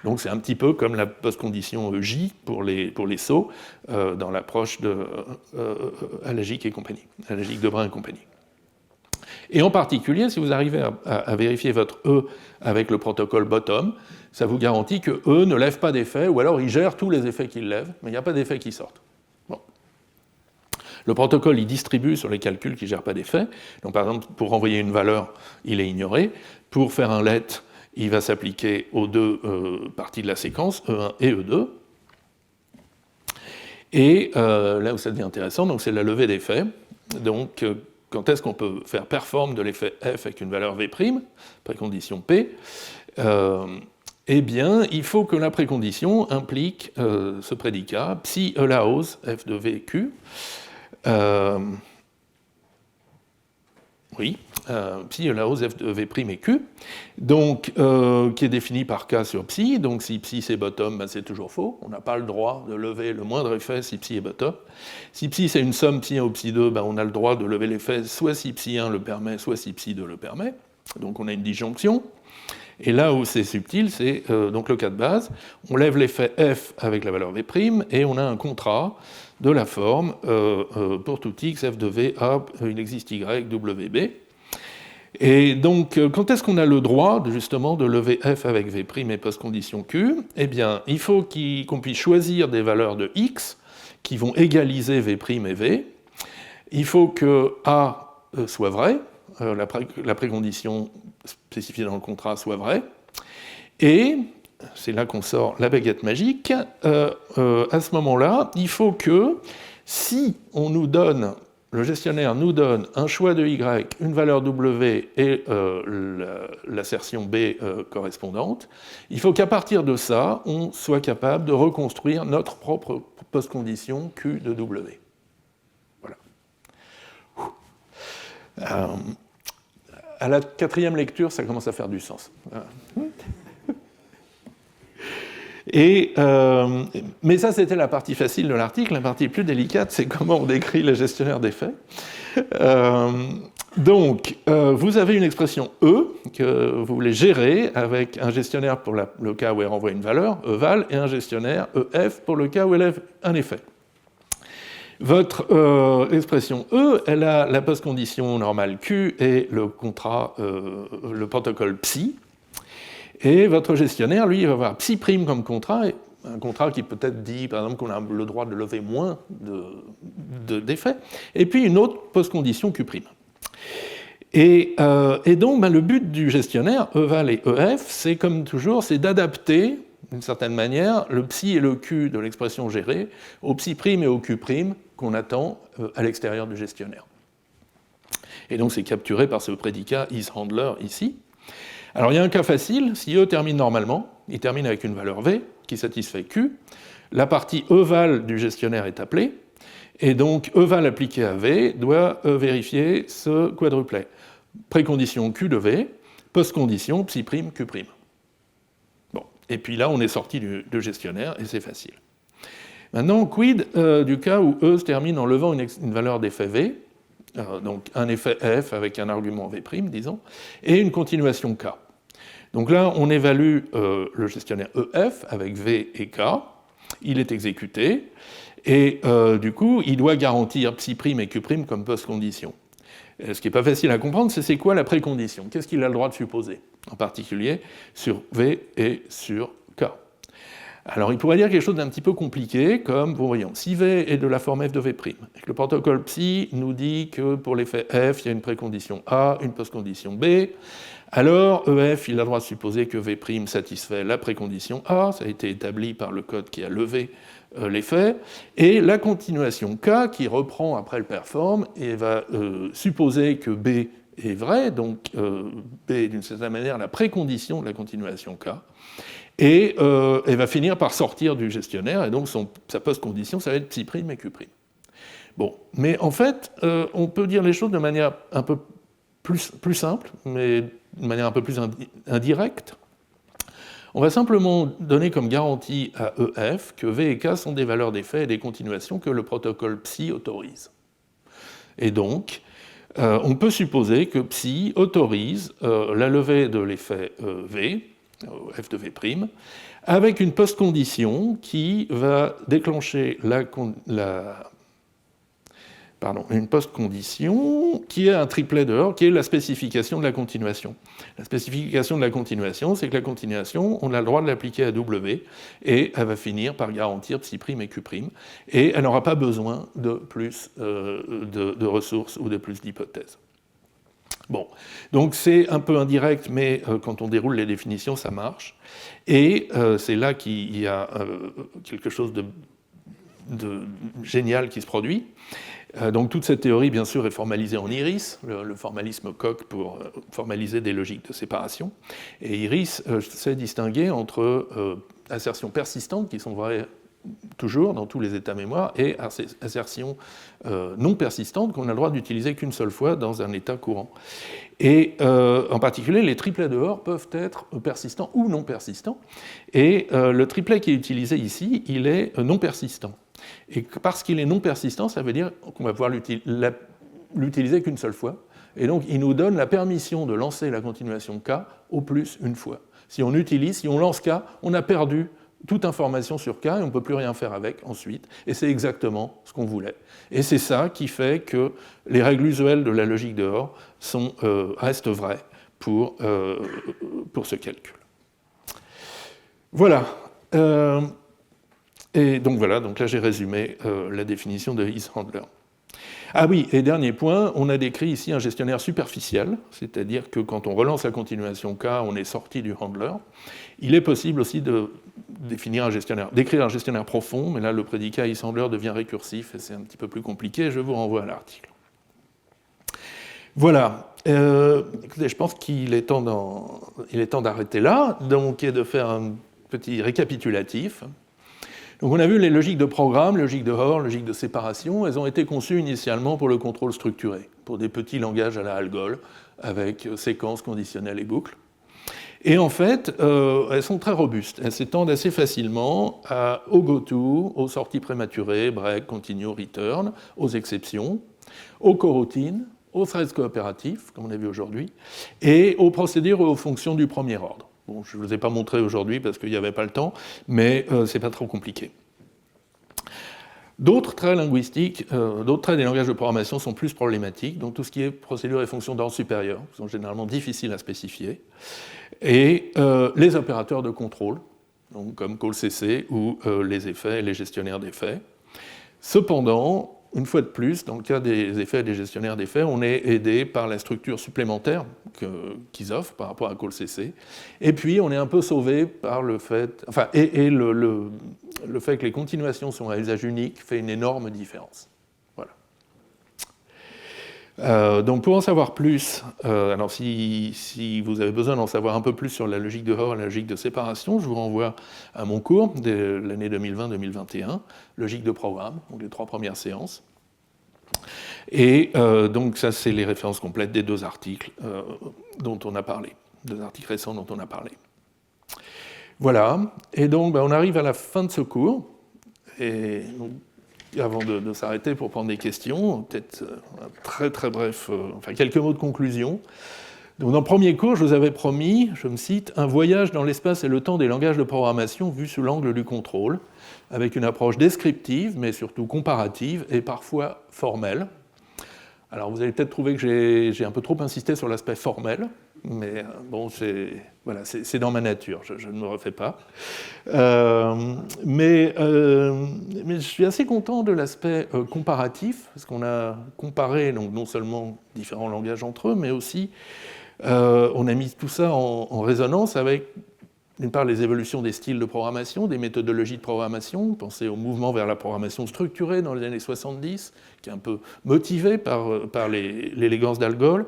Donc c'est un petit peu comme la postcondition J pour les sauts dans l'approche de Alagic et compagnie, Alagic, Debrun et compagnie. Et en particulier, si vous arrivez à vérifier votre E avec le protocole bottom, ça vous garantit que E ne lève pas d'effet, ou alors il gère tous les effets qu'il lève, mais il n'y a pas d'effets qui sortent. Bon. Le protocole, il distribue sur les calculs qui ne gèrent pas d'effets. Donc par exemple, pour renvoyer une valeur, il est ignoré. Pour faire un let, il va s'appliquer aux deux parties de la séquence, E1 et E2. Et là où ça devient intéressant, donc c'est la levée d'effets. Donc quand est-ce qu'on peut faire perform de l'effet F avec une valeur V', précondition P, eh bien, il faut que la précondition implique ce prédicat, psi allows F de V, Q, psi allows F de V' et Q, donc, qui est défini par K sur psi, donc si psi c'est bottom, ben c'est toujours faux, on n'a pas le droit de lever le moindre effet si psi est bottom. Si psi c'est une somme psi 1 ou psi 2, ben on a le droit de lever l'effet soit si psi 1 le permet, soit si psi 2 le permet, donc on a une disjonction. Et là où c'est subtil, c'est donc le cas de base, on lève l'effet F avec la valeur V', et on a un contrat de la forme pour tout x, F de V, A, il existe Y, W, B. Et donc, quand est-ce qu'on a le droit, justement, de lever F avec V' et postcondition Q? Eh bien, il faut qu'on puisse choisir des valeurs de x qui vont égaliser V' et V. Il faut que A soit vrai, la précondition spécifiée dans le contrat soit vraie. Et, c'est là qu'on sort la baguette magique, à ce moment-là, il faut que, si on nous donne, le gestionnaire nous donne un choix de Y, une valeur W et l'assertion B correspondante, il faut qu'à partir de ça, on soit capable de reconstruire notre propre postcondition Q de W. Voilà. À la quatrième lecture, ça commence à faire du sens. Mais ça, c'était la partie facile de l'article. La partie plus délicate, c'est comment on décrit le gestionnaire d'effets. Donc, vous avez une expression E que vous voulez gérer avec un gestionnaire pour le cas où elle renvoie une valeur, eval, et un gestionnaire EF pour le cas où elle a un effet. Votre expression E, elle a la postcondition normale Q et le protocole psi. Et votre gestionnaire, lui, il va avoir psi' comme contrat, un contrat qui peut-être dit, par exemple, qu'on a le droit de lever moins d'effets, et puis une autre postcondition Q'. Et donc, le but du gestionnaire, eval et EF, c'est comme toujours, c'est d'adapter, d'une certaine manière, le psi et le Q de l'expression gérée au psi' et au Q' qu'on attend à l'extérieur du gestionnaire. Et donc, c'est capturé par ce prédicat isHandler ici. Alors, il y a un cas facile, si E termine normalement, il termine avec une valeur V qui satisfait Q, la partie eval du gestionnaire est appelée, et donc eval appliqué à V doit vérifier ce quadruplet. Précondition Q de V, postcondition psi', Q'. Bon, et puis là, on est sorti du gestionnaire, et c'est facile. Maintenant, quid du cas où E se termine en levant une valeur d'effet V, donc un effet F avec un argument V', disons, et une continuation K. Donc là, on évalue le gestionnaire EF avec V et K, il est exécuté, et du coup, il doit garantir psi' et Q' comme postcondition. Ce qui n'est pas facile à comprendre, c'est quoi la précondition? Qu'est-ce qu'il a le droit de supposer, en particulier sur V et sur K? Alors, il pourrait dire quelque chose d'un petit peu compliqué, comme, voyons, si V est de la forme F de V', et que le protocole psi nous dit que pour l'effet F, il y a une précondition A, une postcondition B, alors EF, il a le droit de supposer que V' satisfait la précondition A, ça a été établi par le code qui a levé l'effet, et la continuation K, qui reprend après le perform, et va supposer que B est vrai, donc B est d'une certaine manière la précondition de la continuation K, et elle va finir par sortir du gestionnaire, et donc sa post-condition, ça va être psi' et Q'. Bon, mais en fait, on peut dire les choses de manière un peu plus simple, mais de manière un peu plus indirecte. On va simplement donner comme garantie à EF que V et K sont des valeurs d'effet et des continuations que le protocole psi autorise. Et donc, on peut supposer que psi autorise la levée de l'effet V, F de V', avec une postcondition qui va déclencher une postcondition qui est un triplet dehors, qui est la spécification de la continuation. La spécification de la continuation, c'est que la continuation, on a le droit de l'appliquer à W, et elle va finir par garantir psi' et Q', et elle n'aura pas besoin de plus de ressources ou de plus d'hypothèses. Bon, donc c'est un peu indirect, mais quand on déroule les définitions, ça marche. Et c'est là qu'il y a quelque chose de génial qui se produit. Donc toute cette théorie, bien sûr, est formalisée en IRIS, le formalisme Coq pour formaliser des logiques de séparation. Et IRIS sait distinguer entre assertions persistantes, qui sont vraies toujours dans tous les états mémoire, et assertions non persistantes qu'on a le droit d'utiliser qu'une seule fois dans un état courant. Et en particulier, les triplets dehors peuvent être persistants ou non persistants. Et le triplet qui est utilisé ici, il est non persistant. Et parce qu'il est non persistant, ça veut dire qu'on va pouvoir l'utiliser qu'une seule fois. Et donc, il nous donne la permission de lancer la continuation K au plus une fois. Si on lance K, on a perdu toute information sur K et on ne peut plus rien faire avec ensuite. Et c'est exactement ce qu'on voulait. Et c'est ça qui fait que les règles usuelles de la logique de Hoare restent vraies pour ce calcul. Voilà. Et donc voilà, donc là j'ai résumé la définition de isHandler. Ah oui, et dernier point, on a décrit ici un gestionnaire superficiel, c'est-à-dire que quand on relance la continuation K, on est sorti du handler. Il est possible aussi d'écrire un gestionnaire profond, mais là le prédicat isHandler devient récursif et c'est un petit peu plus compliqué, je vous renvoie à l'article. Voilà, écoutez, je pense qu'il est temps d'arrêter là, donc, et de faire un petit récapitulatif. Donc on a vu les logiques de programme, logique de Hoare, logique de séparation, elles ont été conçues initialement pour le contrôle structuré, pour des petits langages à la Algol, avec séquences conditionnelles et boucles. Et en fait, elles sont très robustes. Elles s'étendent assez facilement au goto, aux sorties prématurées, break, continue, return, aux exceptions, aux coroutines, aux threads coopératifs, comme on a vu aujourd'hui, et aux procédures et aux fonctions du premier ordre. Bon, je ne vous ai pas montré aujourd'hui parce qu'il n'y avait pas le temps, mais ce n'est pas trop compliqué. D'autres traits linguistiques, d'autres traits des langages de programmation sont plus problématiques, donc tout ce qui est procédures et fonctions d'ordre supérieur sont généralement difficiles à spécifier, et les opérateurs de contrôle, donc comme callcc ou les effets et les gestionnaires d'effets. Cependant, une fois de plus, dans le cas des effets et des gestionnaires d'effets, on est aidé par la structure supplémentaire qu'ils offrent par rapport à callcc. Et puis, on est un peu sauvé par le fait... Enfin, le fait que les continuations sont à usage unique fait une énorme différence. Voilà. Donc, pour en savoir plus, alors si vous avez besoin d'en savoir un peu plus sur la logique de Hoare et la logique de séparation, je vous renvoie à mon cours de l'année 2020-2021, logique de programme, donc les 3 premières séances. Et donc ça, c'est les références complètes des 2 articles dont on a parlé, 2 articles récents dont on a parlé. Voilà, et donc on arrive à la fin de ce cours, et donc, avant de s'arrêter pour prendre des questions, peut-être très très bref, enfin quelques mots de conclusion. Donc, dans le premier cours, je vous avais promis, je me cite, un voyage dans l'espace et le temps des langages de programmation vu sous l'angle du contrôle, avec une approche descriptive, mais surtout comparative et parfois formelle. Alors vous allez peut-être trouver que j'ai un peu trop insisté sur l'aspect formel, mais bon, voilà, c'est dans ma nature, je ne me refais pas. Mais je suis assez content de l'aspect comparatif, parce qu'on a comparé donc, non seulement différents langages entre eux, mais aussi on a mis tout ça en résonance avec, d'une part, les évolutions des styles de programmation, des méthodologies de programmation. Pensez au mouvement vers la programmation structurée dans les années 70, qui est un peu motivé par l'élégance d'Algol.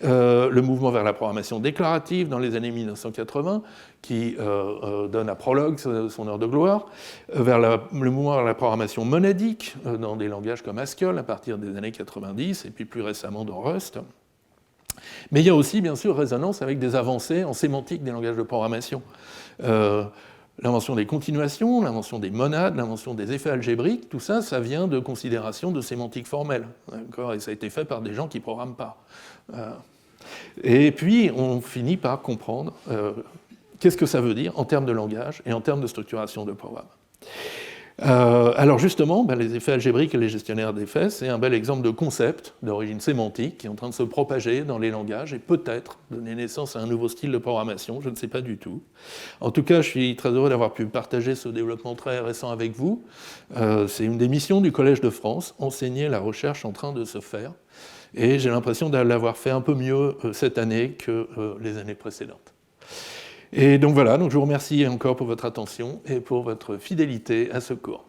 Le mouvement vers la programmation déclarative dans les années 1980, qui donne à Prolog son heure de gloire. Le mouvement vers la programmation monadique dans des langages comme Haskell à partir des années 90, et puis plus récemment dans Rust. Mais il y a aussi, bien sûr, résonance avec des avancées en sémantique des langages de programmation. L'invention des continuations, l'invention des monades, l'invention des effets algébriques, tout ça, ça vient de considérations de sémantique formelle. Et ça a été fait par des gens qui ne programment pas. Et puis, on finit par comprendre qu'est-ce que ça veut dire en termes de langage et en termes de structuration de programme. Alors justement, les effets algébriques et les gestionnaires d'effets, c'est un bel exemple de concept d'origine sémantique qui est en train de se propager dans les langages et peut-être donner naissance à un nouveau style de programmation, je ne sais pas du tout. En tout cas, je suis très heureux d'avoir pu partager ce développement très récent avec vous. C'est une des missions du Collège de France, enseigner la recherche en train de se faire. Et j'ai l'impression de l'avoir fait un peu mieux cette année que les années précédentes. Et donc voilà, donc je vous remercie encore pour votre attention et pour votre fidélité à ce cours.